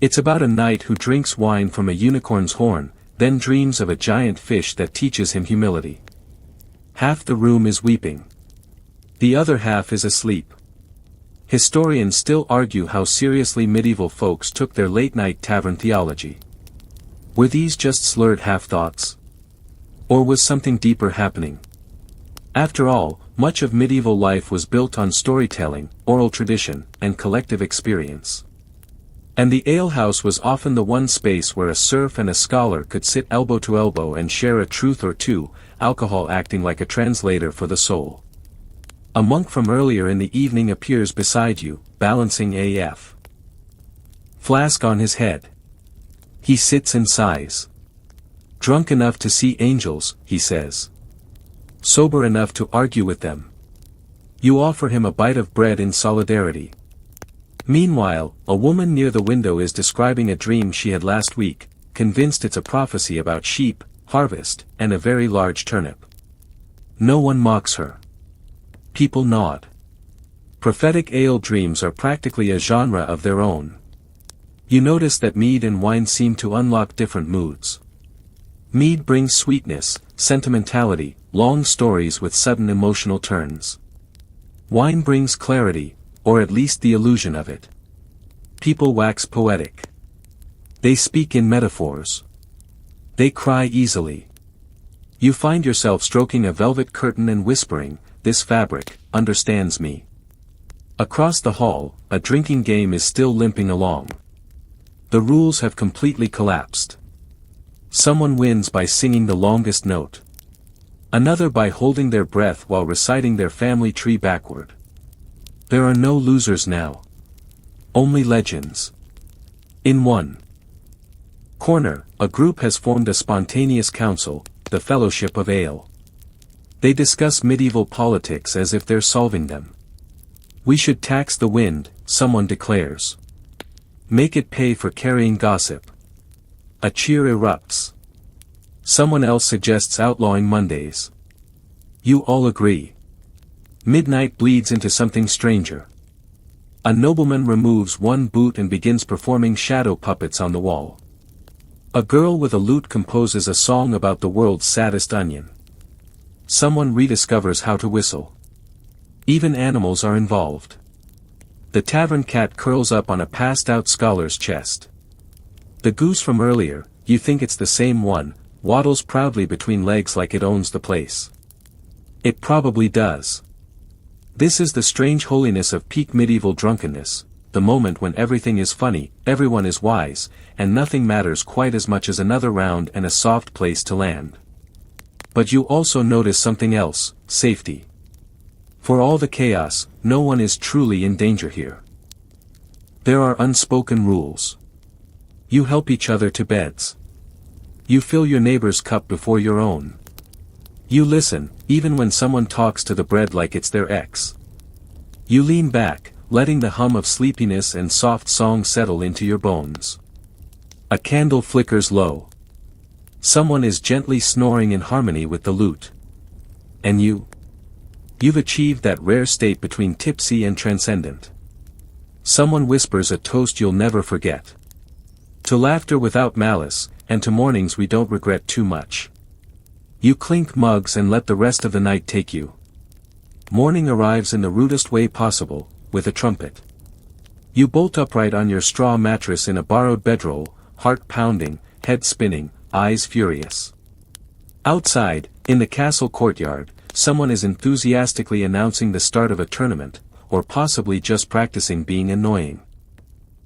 It's about a knight who drinks wine from a unicorn's horn, then dreams of a giant fish that teaches him humility. Half the room is weeping. The other half is asleep. Historians still argue how seriously medieval folks took their late-night tavern theology. Were these just slurred half-thoughts? Or was something deeper happening? After all, much of medieval life was built on storytelling, oral tradition, and collective experience. And the alehouse was often the one space where a serf and a scholar could sit elbow to elbow and share a truth or two, alcohol acting like a translator for the soul. A monk from earlier in the evening appears beside you, balancing AF. Flask on his head. He sits and sighs. Drunk enough to see angels, he says. Sober enough to argue with them. You offer him a bite of bread in solidarity. Meanwhile, a woman near the window is describing a dream she had last week, convinced it's a prophecy about sheep, harvest, and a very large turnip. No one mocks her. People nod. Prophetic ale dreams are practically a genre of their own. You notice that mead and wine seem to unlock different moods. Mead brings sweetness, sentimentality, long stories with sudden emotional turns. Wine brings clarity, or at least the illusion of it. People wax poetic. They speak in metaphors. They cry easily. You find yourself stroking a velvet curtain and whispering, "This fabric understands me." Across the hall, a drinking game is still limping along. The rules have completely collapsed. Someone wins by singing the longest note. Another by holding their breath while reciting their family tree backward. There are no losers now. Only legends. In one corner, a group has formed a spontaneous council, the Fellowship of Ale. They discuss medieval politics as if they're solving them. We should tax the wind, someone declares. Make it pay for carrying gossip. A cheer erupts. Someone else suggests outlawing Mondays. You all agree. Midnight bleeds into something stranger. A nobleman removes one boot and begins performing shadow puppets on the wall. A girl with a lute composes a song about the world's saddest onion. Someone rediscovers how to whistle. Even animals are involved. The tavern cat curls up on a passed-out scholar's chest. The goose from earlier, you think it's the same one, waddles proudly between legs like it owns the place. It probably does. This is the strange holiness of peak medieval drunkenness, the moment when everything is funny, everyone is wise, and nothing matters quite as much as another round and a soft place to land. But you also notice something else, safety. For all the chaos, no one is truly in danger here. There are unspoken rules. You help each other to beds. You fill your neighbor's cup before your own. You listen, even when someone talks to the bread like it's their ex. You lean back, letting the hum of sleepiness and soft song settle into your bones. A candle flickers low. Someone is gently snoring in harmony with the lute. And you've achieved that rare state between tipsy and transcendent. Someone whispers a toast you'll never forget. To laughter without malice, and to mornings we don't regret too much. You clink mugs and let the rest of the night take you. Morning arrives in the rudest way possible, with a trumpet. You bolt upright on your straw mattress in a borrowed bedroll, heart pounding, head spinning, eyes furious. Outside, in the castle courtyard, someone is enthusiastically announcing the start of a tournament, or possibly just practicing being annoying.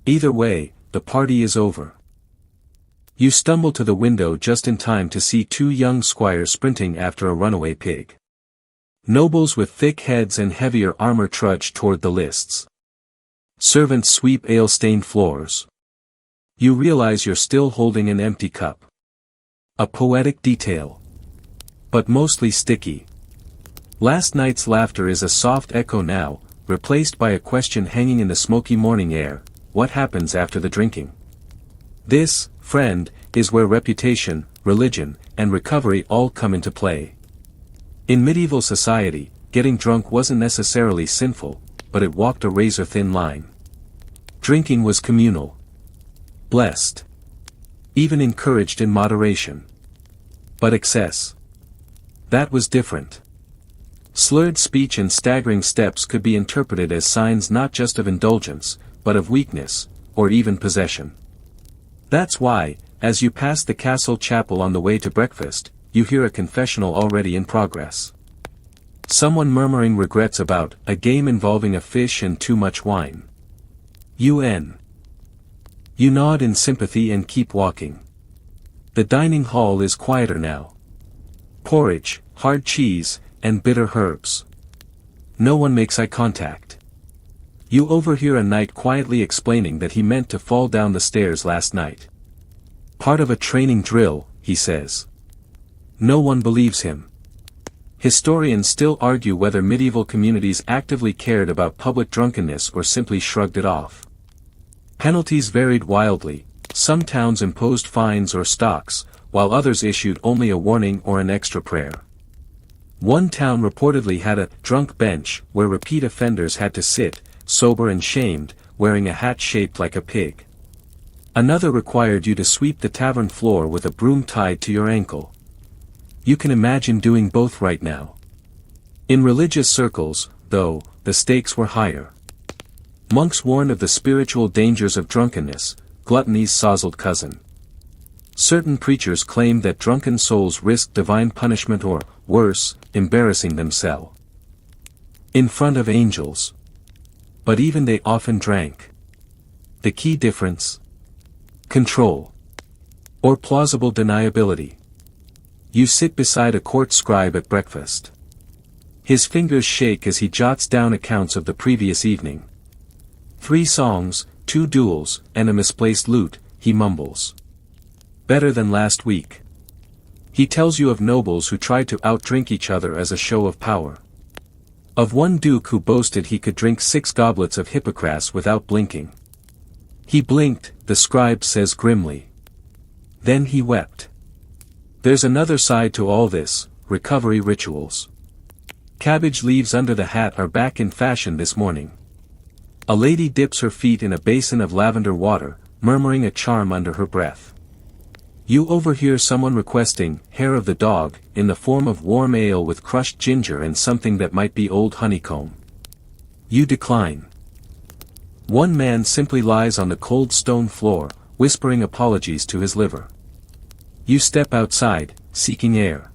Either way, the party is over. You stumble to the window just in time to see two young squires sprinting after a runaway pig. Nobles with thick heads and heavier armor trudge toward the lists. Servants sweep ale-stained floors. You realize you're still holding an empty cup. A poetic detail. But mostly sticky. Last night's laughter is a soft echo now, replaced by a question hanging in the smoky morning air: what happens after the drinking? This, friend, is where reputation, religion, and recovery all come into play. In medieval society, getting drunk wasn't necessarily sinful, but it walked a razor-thin line. Drinking was communal, blessed, even encouraged in moderation. But excess, that was different. Slurred speech and staggering steps could be interpreted as signs not just of indulgence, but of weakness, or even possession. That's why, as you pass the castle chapel on the way to breakfast, you hear a confessional already in progress. Someone murmuring regrets about a game involving a fish and too much wine. You nod in sympathy and keep walking. The dining hall is quieter now. Porridge, hard cheese, and bitter herbs. No one makes eye contact. You overhear a knight quietly explaining that he meant to fall down the stairs last night. Part of a training drill, he says. No one believes him. Historians still argue whether medieval communities actively cared about public drunkenness or simply shrugged it off. Penalties varied wildly. Some towns imposed fines or stocks, while others issued only a warning or an extra prayer. One town reportedly had a drunk bench where repeat offenders had to sit, sober and shamed, wearing a hat shaped like a pig. Another required you to sweep the tavern floor with a broom tied to your ankle. You can imagine doing both right now. In religious circles, though, the stakes were higher. Monks warned of the spiritual dangers of drunkenness, gluttony's sozzled cousin. Certain preachers claimed that drunken souls risked divine punishment or, worse, embarrassing themselves in front of angels. But even they often drank. The key difference? Control. Or plausible deniability. You sit beside a court scribe at breakfast. His fingers shake as he jots down accounts of the previous evening. 3 songs, 2 duels, and a misplaced lute, he mumbles. Better than last week. He tells you of nobles who tried to outdrink each other as a show of power. Of one duke who boasted he could drink 6 goblets of Hippocras without blinking. He blinked, the scribe says grimly. Then he wept. There's another side to all this: recovery rituals. Cabbage leaves under the hat are back in fashion this morning. A lady dips her feet in a basin of lavender water, murmuring a charm under her breath. You overhear someone requesting hair of the dog, in the form of warm ale with crushed ginger and something that might be old honeycomb. You decline. One man simply lies on the cold stone floor, whispering apologies to his liver. You step outside, seeking air.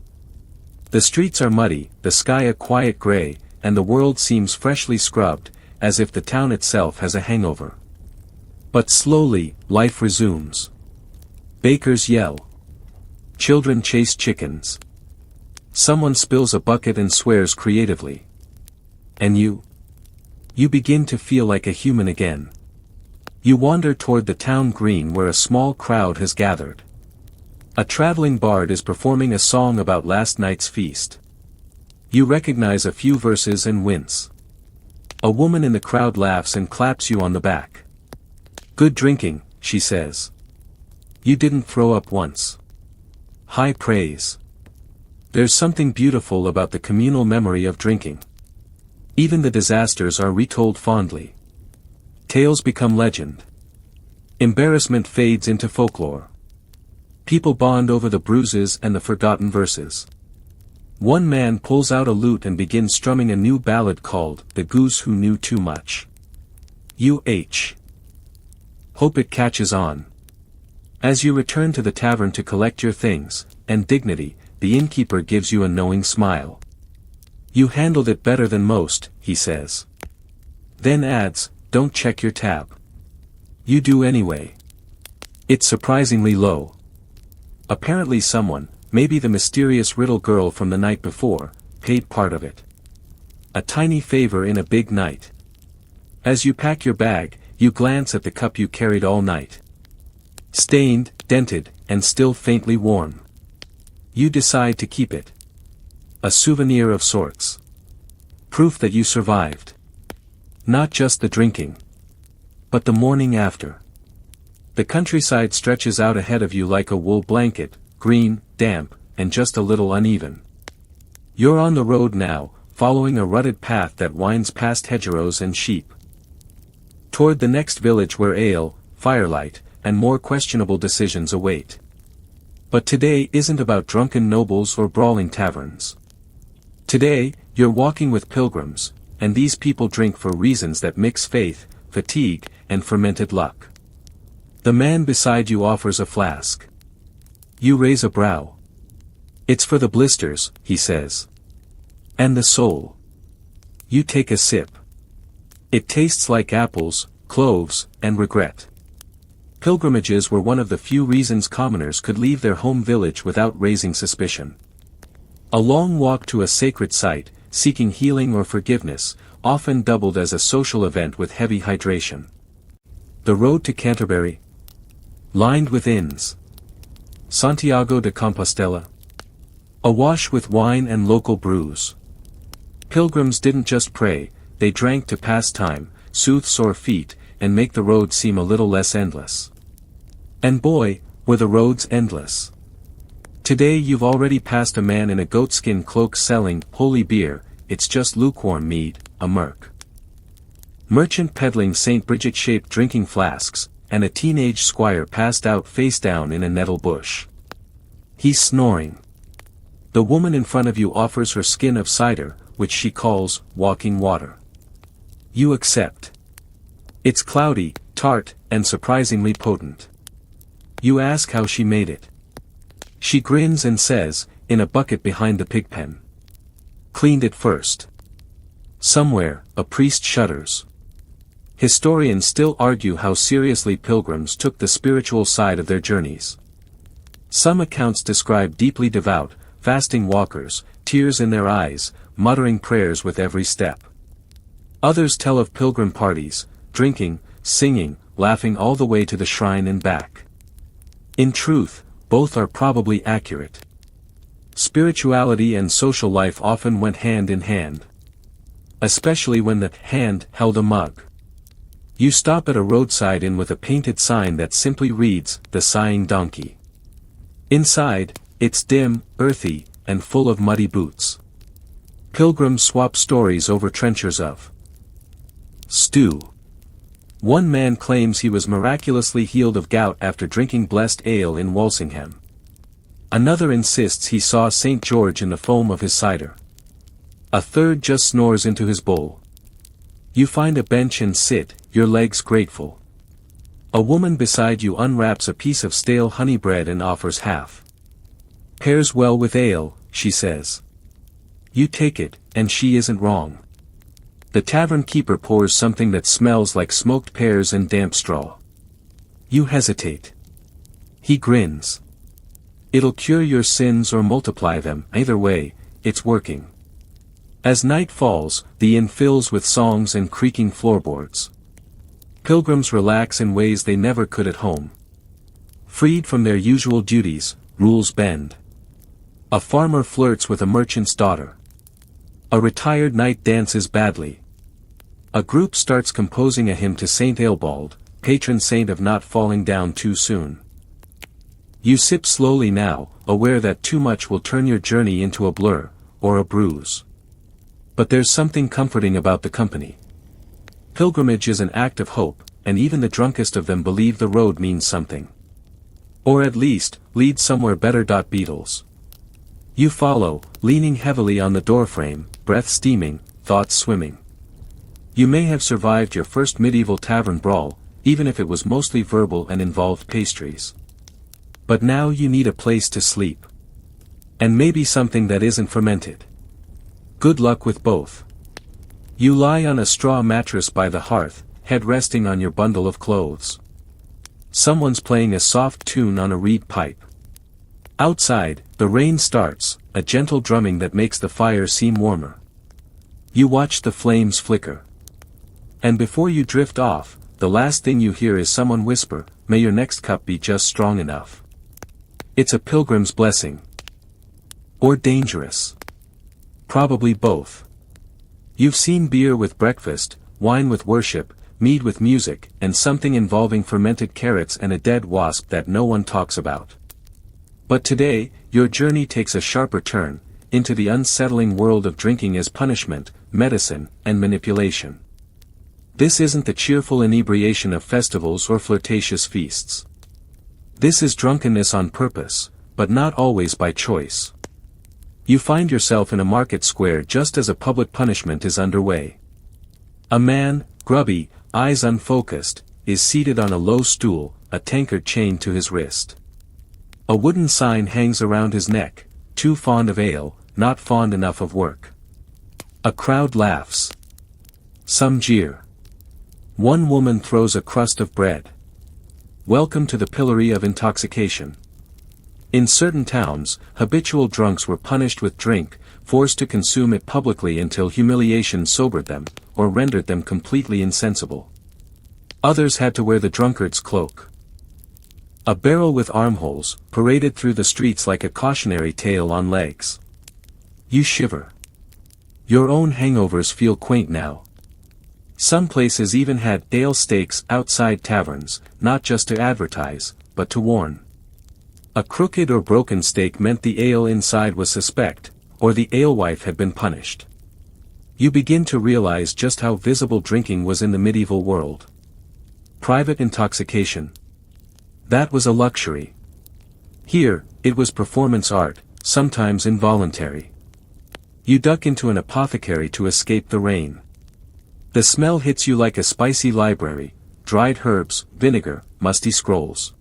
The streets are muddy, the sky a quiet gray, and the world seems freshly scrubbed, as if the town itself has a hangover. But slowly, life resumes. Bakers yell. Children chase chickens. Someone spills a bucket and swears creatively. And you? You begin to feel like a human again. You wander toward the town green where a small crowd has gathered. A traveling bard is performing a song about last night's feast. You recognize a few verses and wince. A woman in the crowd laughs and claps you on the back. Good drinking, she says. You didn't throw up once. High praise. There's something beautiful about the communal memory of drinking. Even the disasters are retold fondly. Tales become legend. Embarrassment fades into folklore. People bond over the bruises and the forgotten verses. One man pulls out a lute and begins strumming a new ballad called "The Goose Who Knew Too Much." Hope it catches on. As you return to the tavern to collect your things and dignity, the innkeeper gives you a knowing smile. You handled it better than most, he says. Then adds, don't check your tab. You do anyway. It's surprisingly low. Apparently someone, maybe the mysterious riddle girl from the night before, paid part of it. A tiny favor in a big night. As you pack your bag, you glance at the cup you carried all night. Stained, dented, and still faintly warm. You decide to keep it. A souvenir of sorts. Proof that you survived. Not just the drinking, but the morning after. The countryside stretches out ahead of you like a wool blanket, green, damp, and just a little uneven. You're on the road now, following a rutted path that winds past hedgerows and sheep, toward the next village where ale, firelight, and more questionable decisions await. But today isn't about drunken nobles or brawling taverns. Today, you're walking with pilgrims, and these people drink for reasons that mix faith, fatigue, and fermented luck. The man beside you offers a flask. You raise a brow. It's for the blisters, he says. And the soul. You take a sip. It tastes like apples, cloves, and regret. Pilgrimages were one of the few reasons commoners could leave their home village without raising suspicion. A long walk to a sacred site, seeking healing or forgiveness, often doubled as a social event with heavy hydration. The road to Canterbury, lined with inns. Santiago de Compostela, awash with wine and local brews. Pilgrims didn't just pray, they drank to pass time, soothe sore feet, and make the road seem a little less endless. And boy, were the roads endless. Today you've already passed a man in a goatskin cloak selling holy beer, it's just lukewarm mead, a merc. Merchant peddling St. Bridget-shaped drinking flasks, and a teenage squire passed out face down in a nettle bush. He's snoring. The woman in front of you offers her skin of cider, which she calls walking water. You accept. It's cloudy, tart, and surprisingly potent. You ask how she made it. She grins and says, in a bucket behind the pigpen. Cleaned it first. Somewhere, a priest shudders. Historians still argue how seriously pilgrims took the spiritual side of their journeys. Some accounts describe deeply devout, fasting walkers, tears in their eyes, muttering prayers with every step. Others tell of pilgrim parties, drinking, singing, laughing all the way to the shrine and back. In truth, both are probably accurate. Spirituality and social life often went hand in hand. Especially when the hand held a mug. You stop at a roadside inn with a painted sign that simply reads, "The Sighing Donkey." Inside, it's dim, earthy, and full of muddy boots. Pilgrims swap stories over trenchers of stew. One man claims he was miraculously healed of gout after drinking blessed ale in Walsingham. Another insists he saw St. George in the foam of his cider. A third just snores into his bowl. You find a bench and sit, your legs grateful. A woman beside you unwraps a piece of stale honey bread and offers half. Pairs well with ale, she says. You take it, and she isn't wrong. The tavern keeper pours something that smells like smoked pears and damp straw. You hesitate. He grins. It'll cure your sins or multiply them, either way, it's working. As night falls, the inn fills with songs and creaking floorboards. Pilgrims relax in ways they never could at home. Freed from their usual duties, rules bend. A farmer flirts with a merchant's daughter. A retired knight dances badly. A group starts composing a hymn to Saint Eobald, patron saint of not falling down too soon. You sip slowly now, aware that too much will turn your journey into a blur, or a bruise. But there's something comforting about the company. Pilgrimage is an act of hope, and even the drunkest of them believe the road means something. Or at least, leads somewhere better. Beatles. You follow, leaning heavily on the doorframe, breath steaming, thoughts swimming. You may have survived your first medieval tavern brawl, even if it was mostly verbal and involved pastries. But now you need a place to sleep. And maybe something that isn't fermented. Good luck with both. You lie on a straw mattress by the hearth, head resting on your bundle of clothes. Someone's playing a soft tune on a reed pipe. Outside, the rain starts, a gentle drumming that makes the fire seem warmer. You watch the flames flicker. And before you drift off, the last thing you hear is someone whisper, "May your next cup be just strong enough." It's a pilgrim's blessing. Or dangerous. Probably both. You've seen beer with breakfast, wine with worship, mead with music, and something involving fermented carrots and a dead wasp that no one talks about. But today, your journey takes a sharper turn, into the unsettling world of drinking as punishment, medicine, and manipulation. This isn't the cheerful inebriation of festivals or flirtatious feasts. This is drunkenness on purpose, but not always by choice. You find yourself in a market square just as a public punishment is underway. A man, grubby, eyes unfocused, is seated on a low stool, a tankard chained to his wrist. A wooden sign hangs around his neck, too fond of ale, not fond enough of work. A crowd laughs. Some jeer. One woman throws a crust of bread. Welcome to the pillory of intoxication. In certain towns, habitual drunks were punished with drink, forced to consume it publicly until humiliation sobered them, or rendered them completely insensible. Others had to wear the drunkard's cloak. A barrel with armholes, paraded through the streets like a cautionary tale on legs. You shiver. Your own hangovers feel quaint now. Some places even had ale stakes outside taverns, not just to advertise, but to warn. A crooked or broken stake meant the ale inside was suspect, or the alewife had been punished. You begin to realize just how visible drinking was in the medieval world. Private intoxication. That was a luxury. Here, it was performance art, sometimes involuntary. You duck into an apothecary to escape the rain. The smell hits you like a spicy library, dried herbs, vinegar, musty scrolls.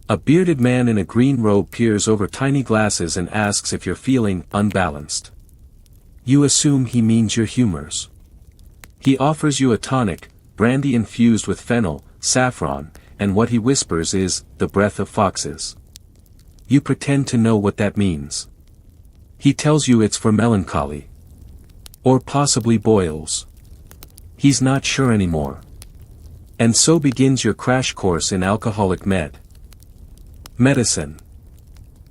A bearded man in a green robe peers over tiny glasses and asks if you're feeling unbalanced. You assume he means your humors. He offers you a tonic, brandy infused with fennel, saffron, and what he whispers is, the breath of foxes. You pretend to know what that means. He tells you it's for melancholy. Or possibly boils. He's not sure anymore. And so begins your crash course in alcoholic medicine.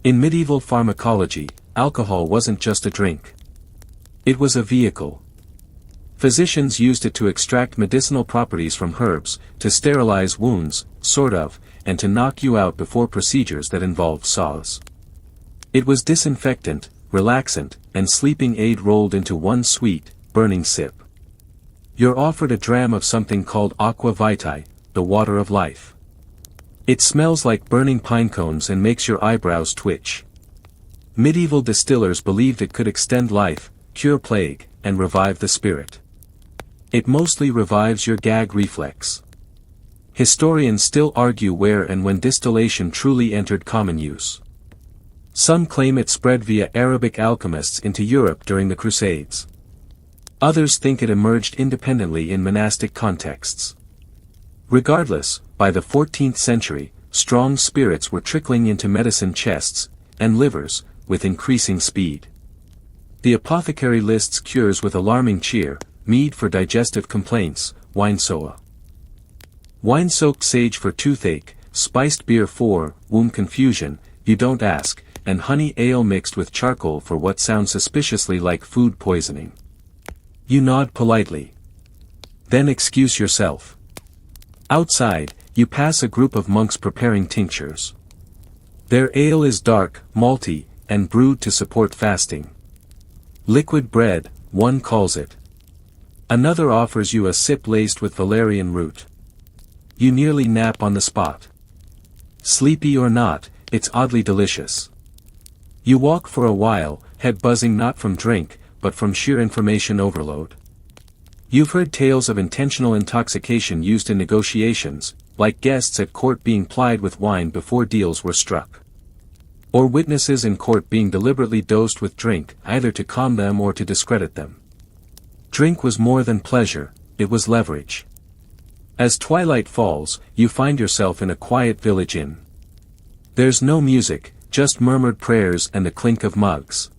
In medieval pharmacology, alcohol wasn't just a drink. It was a vehicle. Physicians used it to extract medicinal properties from herbs, to sterilize wounds, and to knock you out before procedures that involved saws. It was disinfectant, relaxant, and sleeping aid rolled into one sweet, burning sip. You're offered a dram of something called aqua vitae, the water of life. It smells like burning pine cones and makes your eyebrows twitch. Medieval distillers believed it could extend life, cure plague, and revive the spirit. It mostly revives your gag reflex. Historians still argue where and when distillation truly entered common use. Some claim it spread via Arabic alchemists into Europe during the Crusades. Others think it emerged independently in monastic contexts. Regardless, by the 14th century, strong spirits were trickling into medicine chests and livers with increasing speed. The apothecary lists cures with alarming cheer: mead for digestive complaints, wine-soaked sage for toothache, spiced beer for womb confusion, you don't ask, and honey ale mixed with charcoal for what sounds suspiciously like food poisoning. You nod politely. Then excuse yourself. Outside, you pass a group of monks preparing tinctures. Their ale is dark, malty, and brewed to support fasting. Liquid bread, one calls it. Another offers you a sip laced with valerian root. You nearly nap on the spot. Sleepy or not, it's oddly delicious. You walk for a while, head buzzing not from drink, but from sheer information overload. You've heard tales of intentional intoxication used in negotiations, like guests at court being plied with wine before deals were struck. Or witnesses in court being deliberately dosed with drink, either to calm them or to discredit them. Drink was more than pleasure, it was leverage. As twilight falls, you find yourself in a quiet village inn. There's no music, just murmured prayers and the clink of mugs.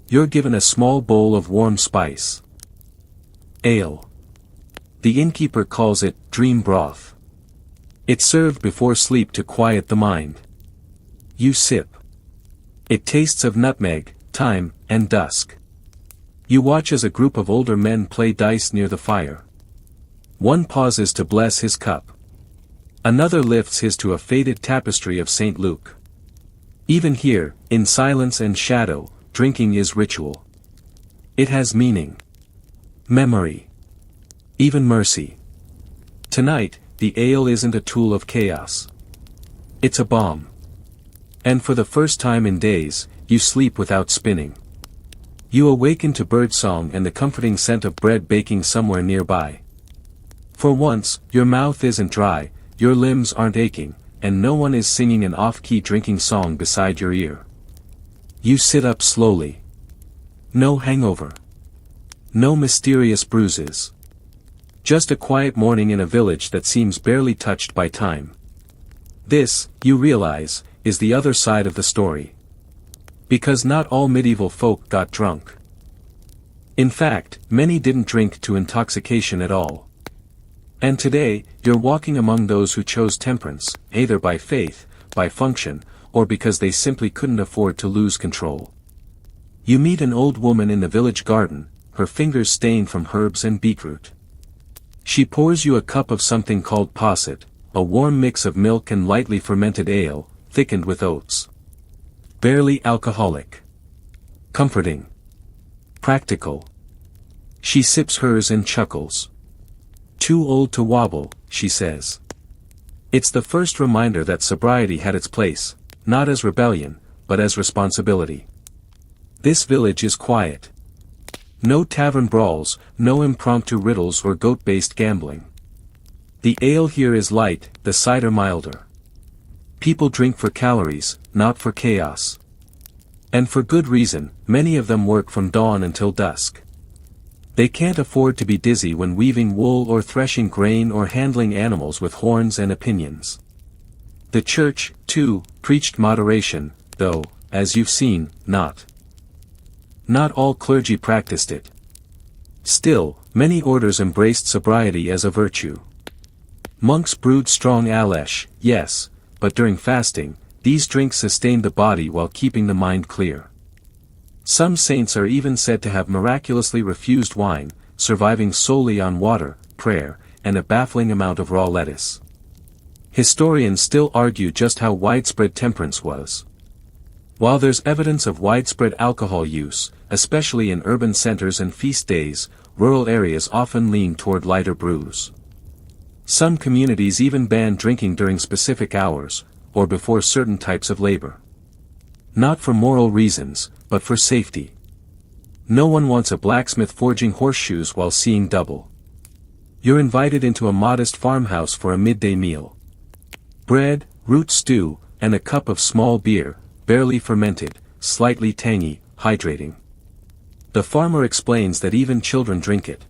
You're given a small bowl of warm spice. Ale. The innkeeper calls it dream broth. It's served before sleep to quiet the mind. You sip. It tastes of nutmeg, thyme, and dusk. You watch as a group of older men play dice near the fire. One pauses to bless his cup. Another lifts his to a faded tapestry of St. Luke. Even here, in silence and shadow, drinking is ritual. It has meaning. Memory. Even mercy. Tonight, the ale isn't a tool of chaos. It's a balm. And for the first time in days, you sleep without spinning. You awaken to birdsong and the comforting scent of bread baking somewhere nearby. For once, your mouth isn't dry, your limbs aren't aching, and no one is singing an off-key drinking song beside your ear. You sit up slowly. No hangover. No mysterious bruises. Just a quiet morning in a village that seems barely touched by time. This, you realize, is the other side of the story. Because not all medieval folk got drunk. In fact, many didn't drink to intoxication at all. And today, you're walking among those who chose temperance, either by faith, by function, or because they simply couldn't afford to lose control. You meet an old woman in the village garden, her fingers stained from herbs and beetroot. She pours you a cup of something called posset, a warm mix of milk and lightly fermented ale, thickened with oats. Barely alcoholic. Comforting. Practical. She sips hers and chuckles. Too old to wobble, she says. It's the first reminder that sobriety had its place, not as rebellion, but as responsibility. This village is quiet. No tavern brawls, no impromptu riddles or goat-based gambling. The ale here is light, the cider milder. People drink for calories, not for chaos. And for good reason, many of them work from dawn until dusk. They can't afford to be dizzy when weaving wool or threshing grain or handling animals with horns and opinions. The church, too, preached moderation, though, as you've seen, not all clergy practiced it. Still, many orders embraced sobriety as a virtue. Monks brewed strong alesh, yes, but during fasting, these drinks sustained the body while keeping the mind clear. Some saints are even said to have miraculously refused wine, surviving solely on water, prayer, and a baffling amount of raw lettuce. Historians still argue just how widespread temperance was. While there's evidence of widespread alcohol use, especially in urban centers and feast days, rural areas often lean toward lighter brews. Some communities even ban drinking during specific hours, or before certain types of labor. Not for moral reasons, but for safety. No one wants a blacksmith forging horseshoes while seeing double. You're invited into a modest farmhouse for a midday meal. Bread, root stew, and a cup of small beer, barely fermented, slightly tangy, hydrating. The farmer explains that even children drink it.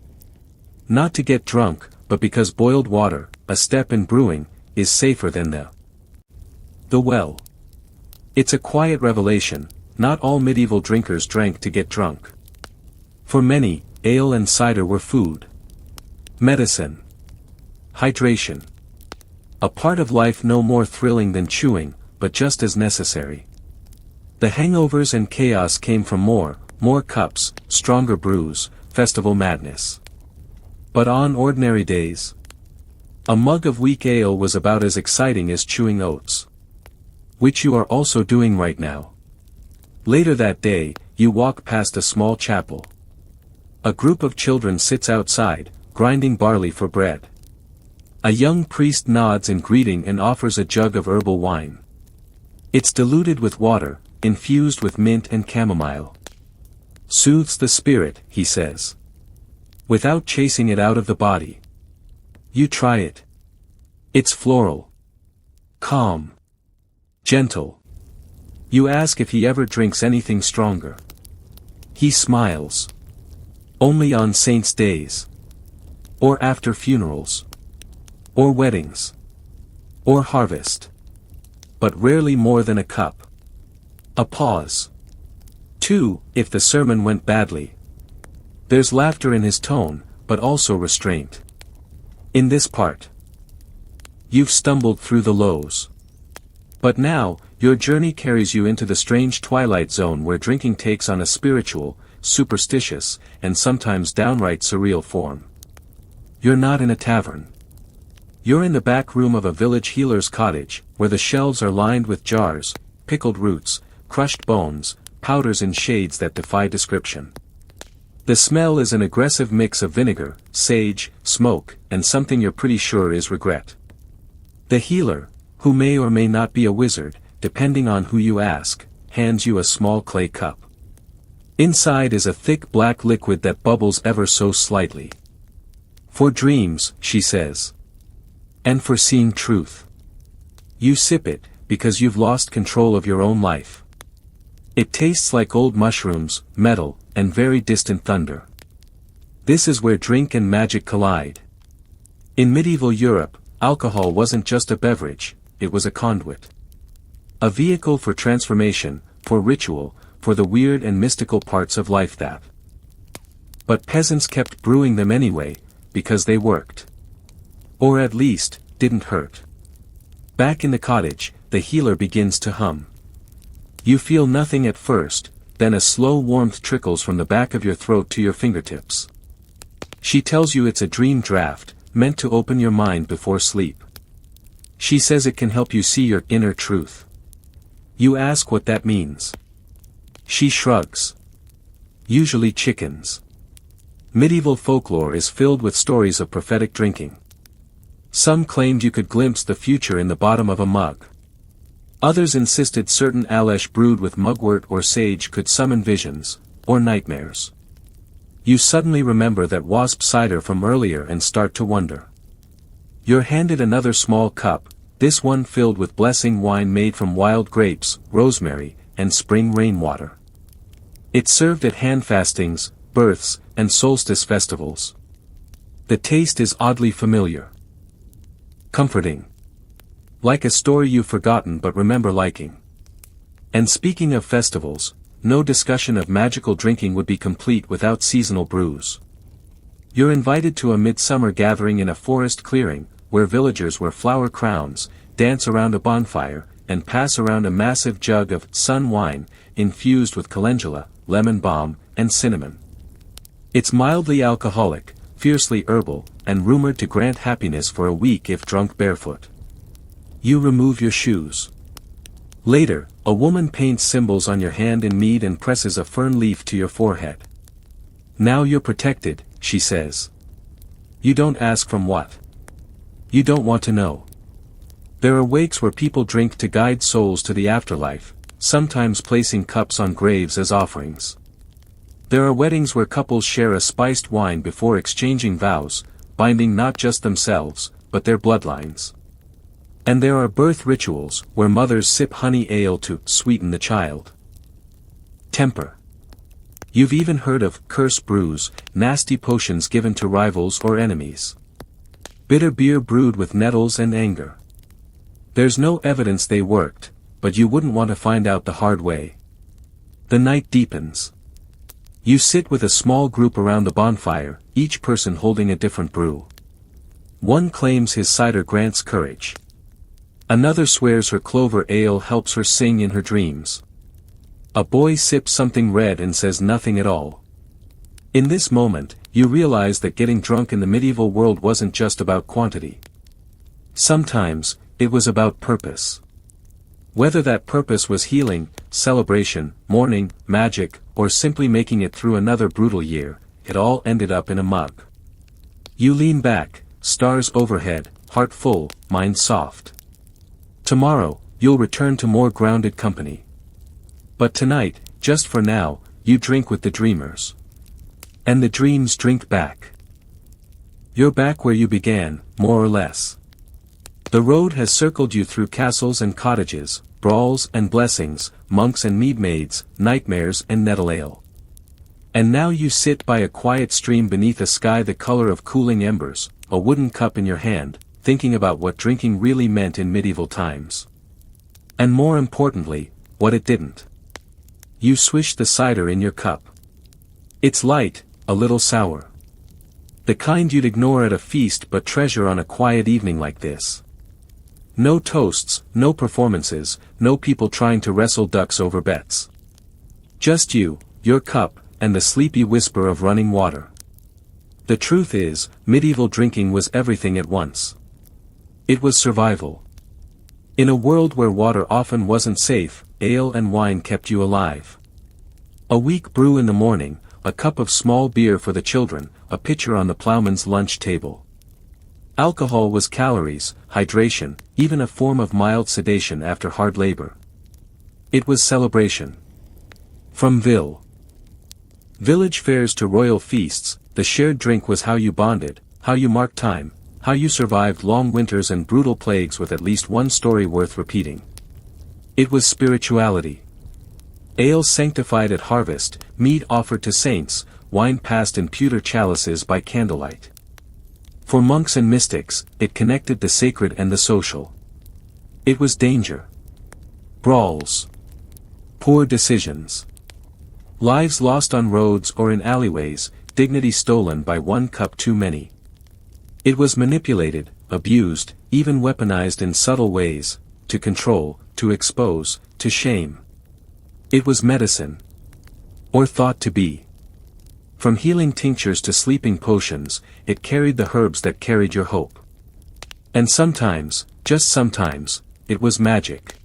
Not to get drunk, but because boiled water, a step in brewing, is safer than the well. It's a quiet revelation, not all medieval drinkers drank to get drunk. For many, ale and cider were food. Medicine. Hydration. A part of life no more thrilling than chewing, but just as necessary. The hangovers and chaos came from more cups, stronger brews, festival madness. But on ordinary days, a mug of weak ale was about as exciting as chewing oats. Which you are also doing right now. Later that day, you walk past a small chapel. A group of children sits outside, grinding barley for bread. A young priest nods in greeting and offers a jug of herbal wine. It's diluted with water, infused with mint and chamomile. Soothes the spirit, he says. Without chasing it out of the body. You try it. It's floral. Calm. Gentle. You ask if he ever drinks anything stronger. He smiles. Only on saints' days. Or after funerals. Or weddings. Or harvest. But rarely more than a cup. A pause. 2, if the sermon went badly. There's laughter in his tone, but also restraint. In this part. You've stumbled through the lows. But now, your journey carries you into the strange twilight zone where drinking takes on a spiritual, superstitious, and sometimes downright surreal form. You're not in a tavern. You're in the back room of a village healer's cottage, where the shelves are lined with jars, pickled roots, crushed bones, powders in shades that defy description. The smell is an aggressive mix of vinegar, sage, smoke, and something you're pretty sure is regret. The healer, who may or may not be a wizard, depending on who you ask, hands you a small clay cup. Inside is a thick black liquid that bubbles ever so slightly. For dreams, she says. And for seeing truth. You sip it, because you've lost control of your own life. It tastes like old mushrooms, metal, and very distant thunder. This is where drink and magic collide. In medieval Europe, alcohol wasn't just a beverage, it was a conduit. A vehicle for transformation, for ritual, for the weird and mystical parts of life that. But peasants kept brewing them anyway, because they worked. Or at least, didn't hurt. Back in the cottage, the healer begins to hum. You feel nothing at first, then a slow warmth trickles from the back of your throat to your fingertips. She tells you it's a dream draft, meant to open your mind before sleep. She says it can help you see your inner truth. You ask what that means. She shrugs. Usually chickens. Medieval folklore is filled with stories of prophetic drinking. Some claimed you could glimpse the future in the bottom of a mug. Others insisted certain alesh brewed with mugwort or sage could summon visions, or nightmares. You suddenly remember that wasp cider from earlier and start to wonder. You're handed another small cup, this one filled with blessing wine made from wild grapes, rosemary, and spring rainwater. It's served at handfastings, births, and solstice festivals. The taste is oddly familiar. Comforting. Like a story you've forgotten but remember liking. And speaking of festivals, no discussion of magical drinking would be complete without seasonal brews. You're invited to a midsummer gathering in a forest clearing, where villagers wear flower crowns, dance around a bonfire, and pass around a massive jug of sun wine, infused with calendula, lemon balm, and cinnamon. It's mildly alcoholic, fiercely herbal, and rumored to grant happiness for a week if drunk barefoot. You remove your shoes. Later, a woman paints symbols on your hand in mead and presses a fern leaf to your forehead. Now you're protected, she says. You don't ask from what. You don't want to know. There are wakes where people drink to guide souls to the afterlife, sometimes placing cups on graves as offerings. There are weddings where couples share a spiced wine before exchanging vows, binding not just themselves, but their bloodlines. And there are birth rituals, where mothers sip honey ale to sweeten the child. Temper. You've even heard of curse brews, nasty potions given to rivals or enemies. Bitter beer brewed with nettles and anger. There's no evidence they worked, but you wouldn't want to find out the hard way. The night deepens. You sit with a small group around the bonfire, each person holding a different brew. One claims his cider grants courage. Another swears her clover ale helps her sing in her dreams. A boy sips something red and says nothing at all. In this moment, you realize that getting drunk in the medieval world wasn't just about quantity. Sometimes, it was about purpose. Whether that purpose was healing, celebration, mourning, magic, or simply making it through another brutal year, it all ended up in a mug. You lean back, stars overhead, heart full, mind soft. Tomorrow, you'll return to more grounded company. But tonight, just for now, you drink with the dreamers. And the dreams drink back. You're back where you began, more or less. The road has circled you through castles and cottages, brawls and blessings, monks and mead maids, nightmares and nettle ale. And now you sit by a quiet stream beneath a sky the color of cooling embers, a wooden cup in your hand, thinking about what drinking really meant in medieval times. And more importantly, what it didn't. You swish the cider in your cup. It's light, a little sour. The kind you'd ignore at a feast but treasure on a quiet evening like this. No toasts, no performances, no people trying to wrestle ducks over bets. Just you, your cup, and the sleepy whisper of running water. The truth is, medieval drinking was everything at once. It was survival. In a world where water often wasn't safe, ale and wine kept you alive. A weak brew in the morning, a cup of small beer for the children, a pitcher on the plowman's lunch table. Alcohol was calories, hydration, even a form of mild sedation after hard labor. It was celebration. From village fairs to royal feasts, the shared drink was how you bonded, how you marked time, how you survived long winters and brutal plagues with at least one story worth repeating. It was spirituality. Ale sanctified at harvest, mead offered to saints, wine passed in pewter chalices by candlelight. For monks and mystics, it connected the sacred and the social. It was danger. Brawls. Poor decisions. Lives lost on roads or in alleyways, dignity stolen by one cup too many. It was manipulated, abused, even weaponized in subtle ways, to control, to expose, to shame. It was medicine. Or thought to be. From healing tinctures to sleeping potions, it carried the herbs that carried your hope. And sometimes, just sometimes, it was magic.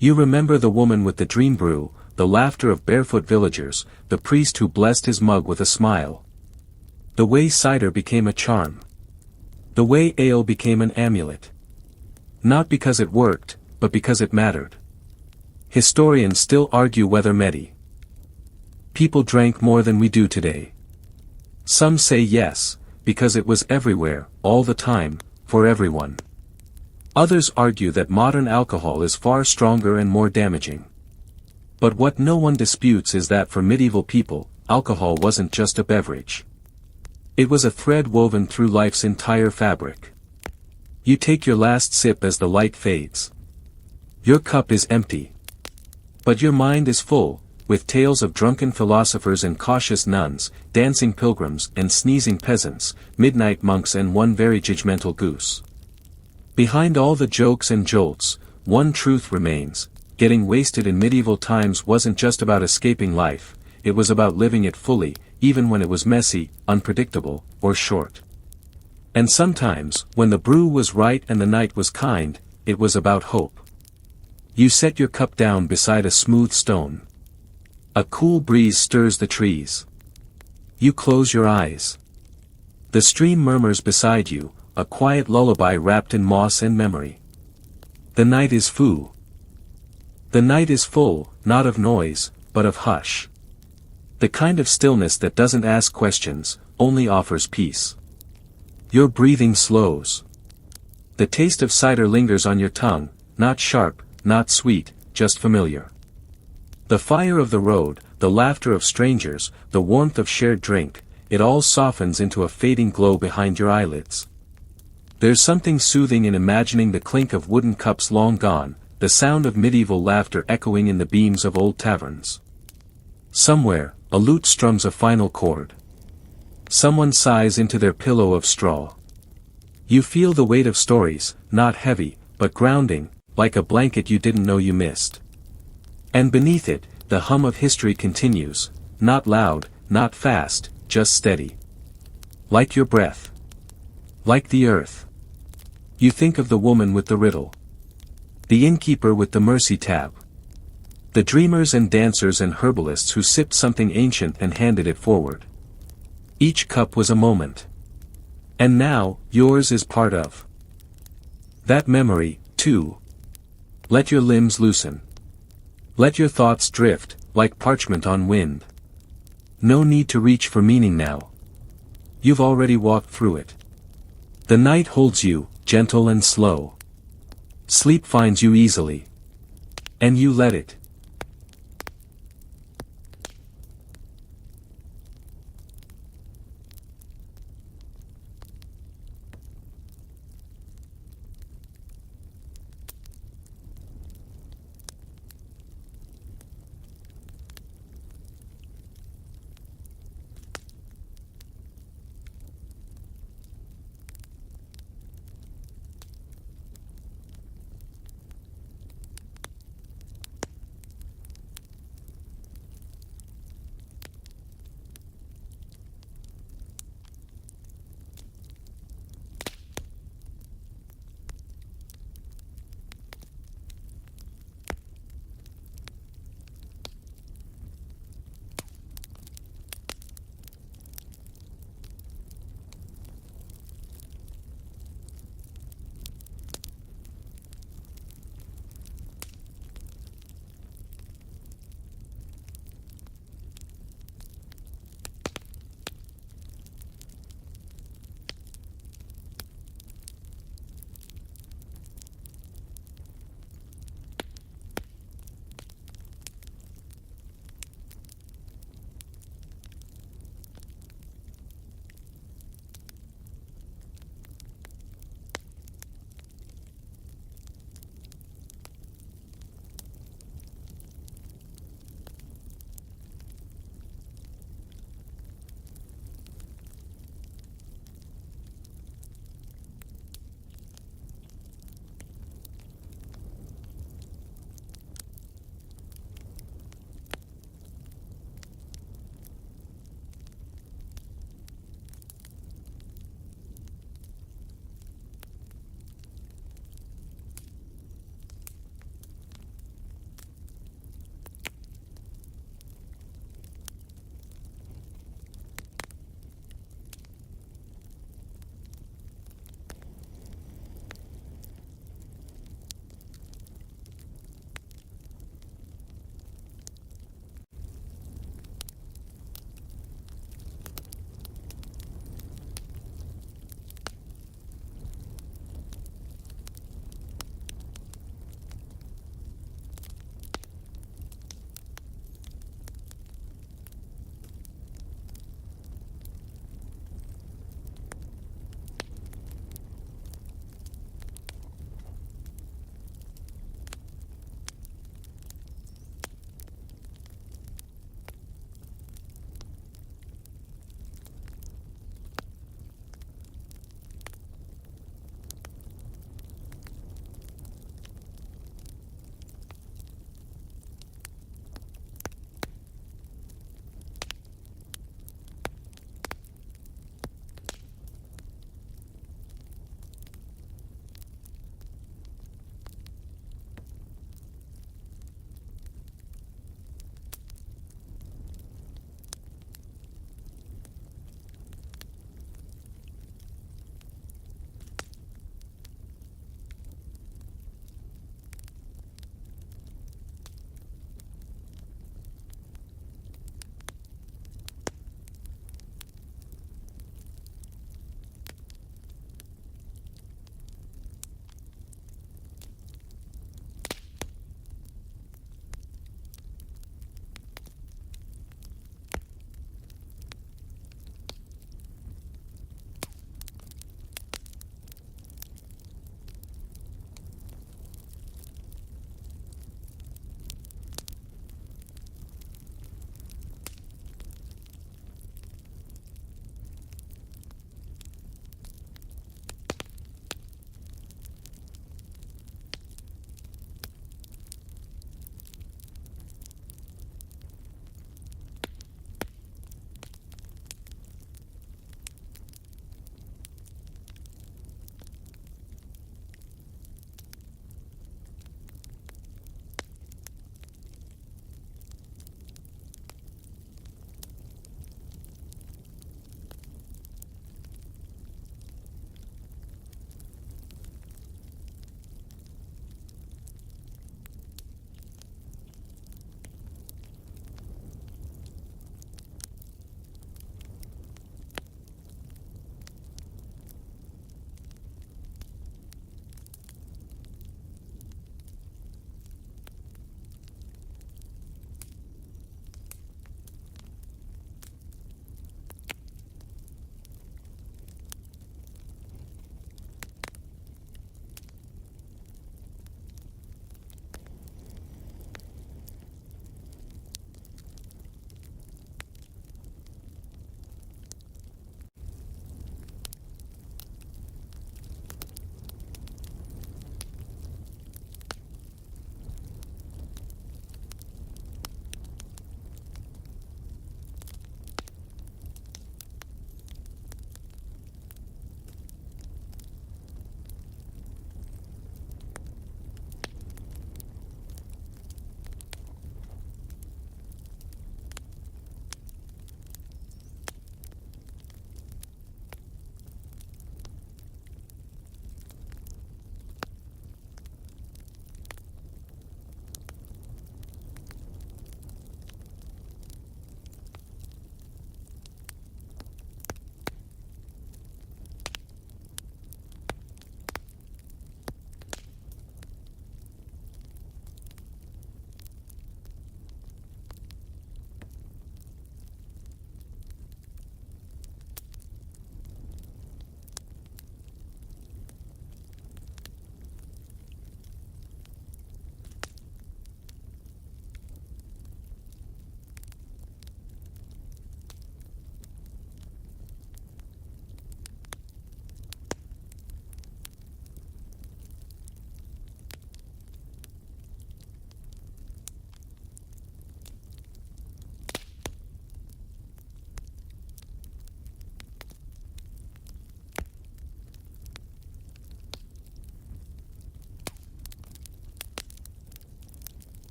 You remember the woman with the dream brew, the laughter of barefoot villagers, the priest who blessed his mug with a smile. The way cider became a charm. The way ale became an amulet. Not because it worked, but because it mattered. Historians still argue whether people drank more than we do today. Some say yes, because it was everywhere, all the time, for everyone. Others argue that modern alcohol is far stronger and more damaging. But what no one disputes is that for medieval people, alcohol wasn't just a beverage. It was a thread woven through life's entire fabric. You take your last sip as the light fades. Your cup is empty. But your mind is full, with tales of drunken philosophers and cautious nuns, dancing pilgrims and sneezing peasants, midnight monks and one very judgmental goose. Behind all the jokes and jolts, one truth remains: getting wasted in medieval times wasn't just about escaping life, it was about living it fully, even when it was messy, unpredictable, or short. And sometimes, when the brew was right and the night was kind, it was about hope. You set your cup down beside a smooth stone. A cool breeze stirs the trees. You close your eyes. The stream murmurs beside you, a quiet lullaby wrapped in moss and memory. The night is full. The night is full, not of noise, but of hush. The kind of stillness that doesn't ask questions, only offers peace. Your breathing slows. The taste of cider lingers on your tongue, not sharp, not sweet, just familiar. The fire of the road, the laughter of strangers, the warmth of shared drink, it all softens into a fading glow behind your eyelids. There's something soothing in imagining the clink of wooden cups long gone, the sound of medieval laughter echoing in the beams of old taverns. Somewhere, a lute strums a final chord. Someone sighs into their pillow of straw. You feel the weight of stories, not heavy, but grounding, like a blanket you didn't know you missed. And beneath it, the hum of history continues, not loud, not fast, just steady. Like your breath. Like the earth. You think of the woman with the riddle. The innkeeper with the mercy tab. The dreamers and dancers and herbalists who sipped something ancient and handed it forward. Each cup was a moment. And now, yours is part of that memory, too. Let your limbs loosen. Let your thoughts drift, like parchment on wind. No need to reach for meaning now. You've already walked through it. The night holds you, gentle and slow. Sleep finds you easily. And you let it.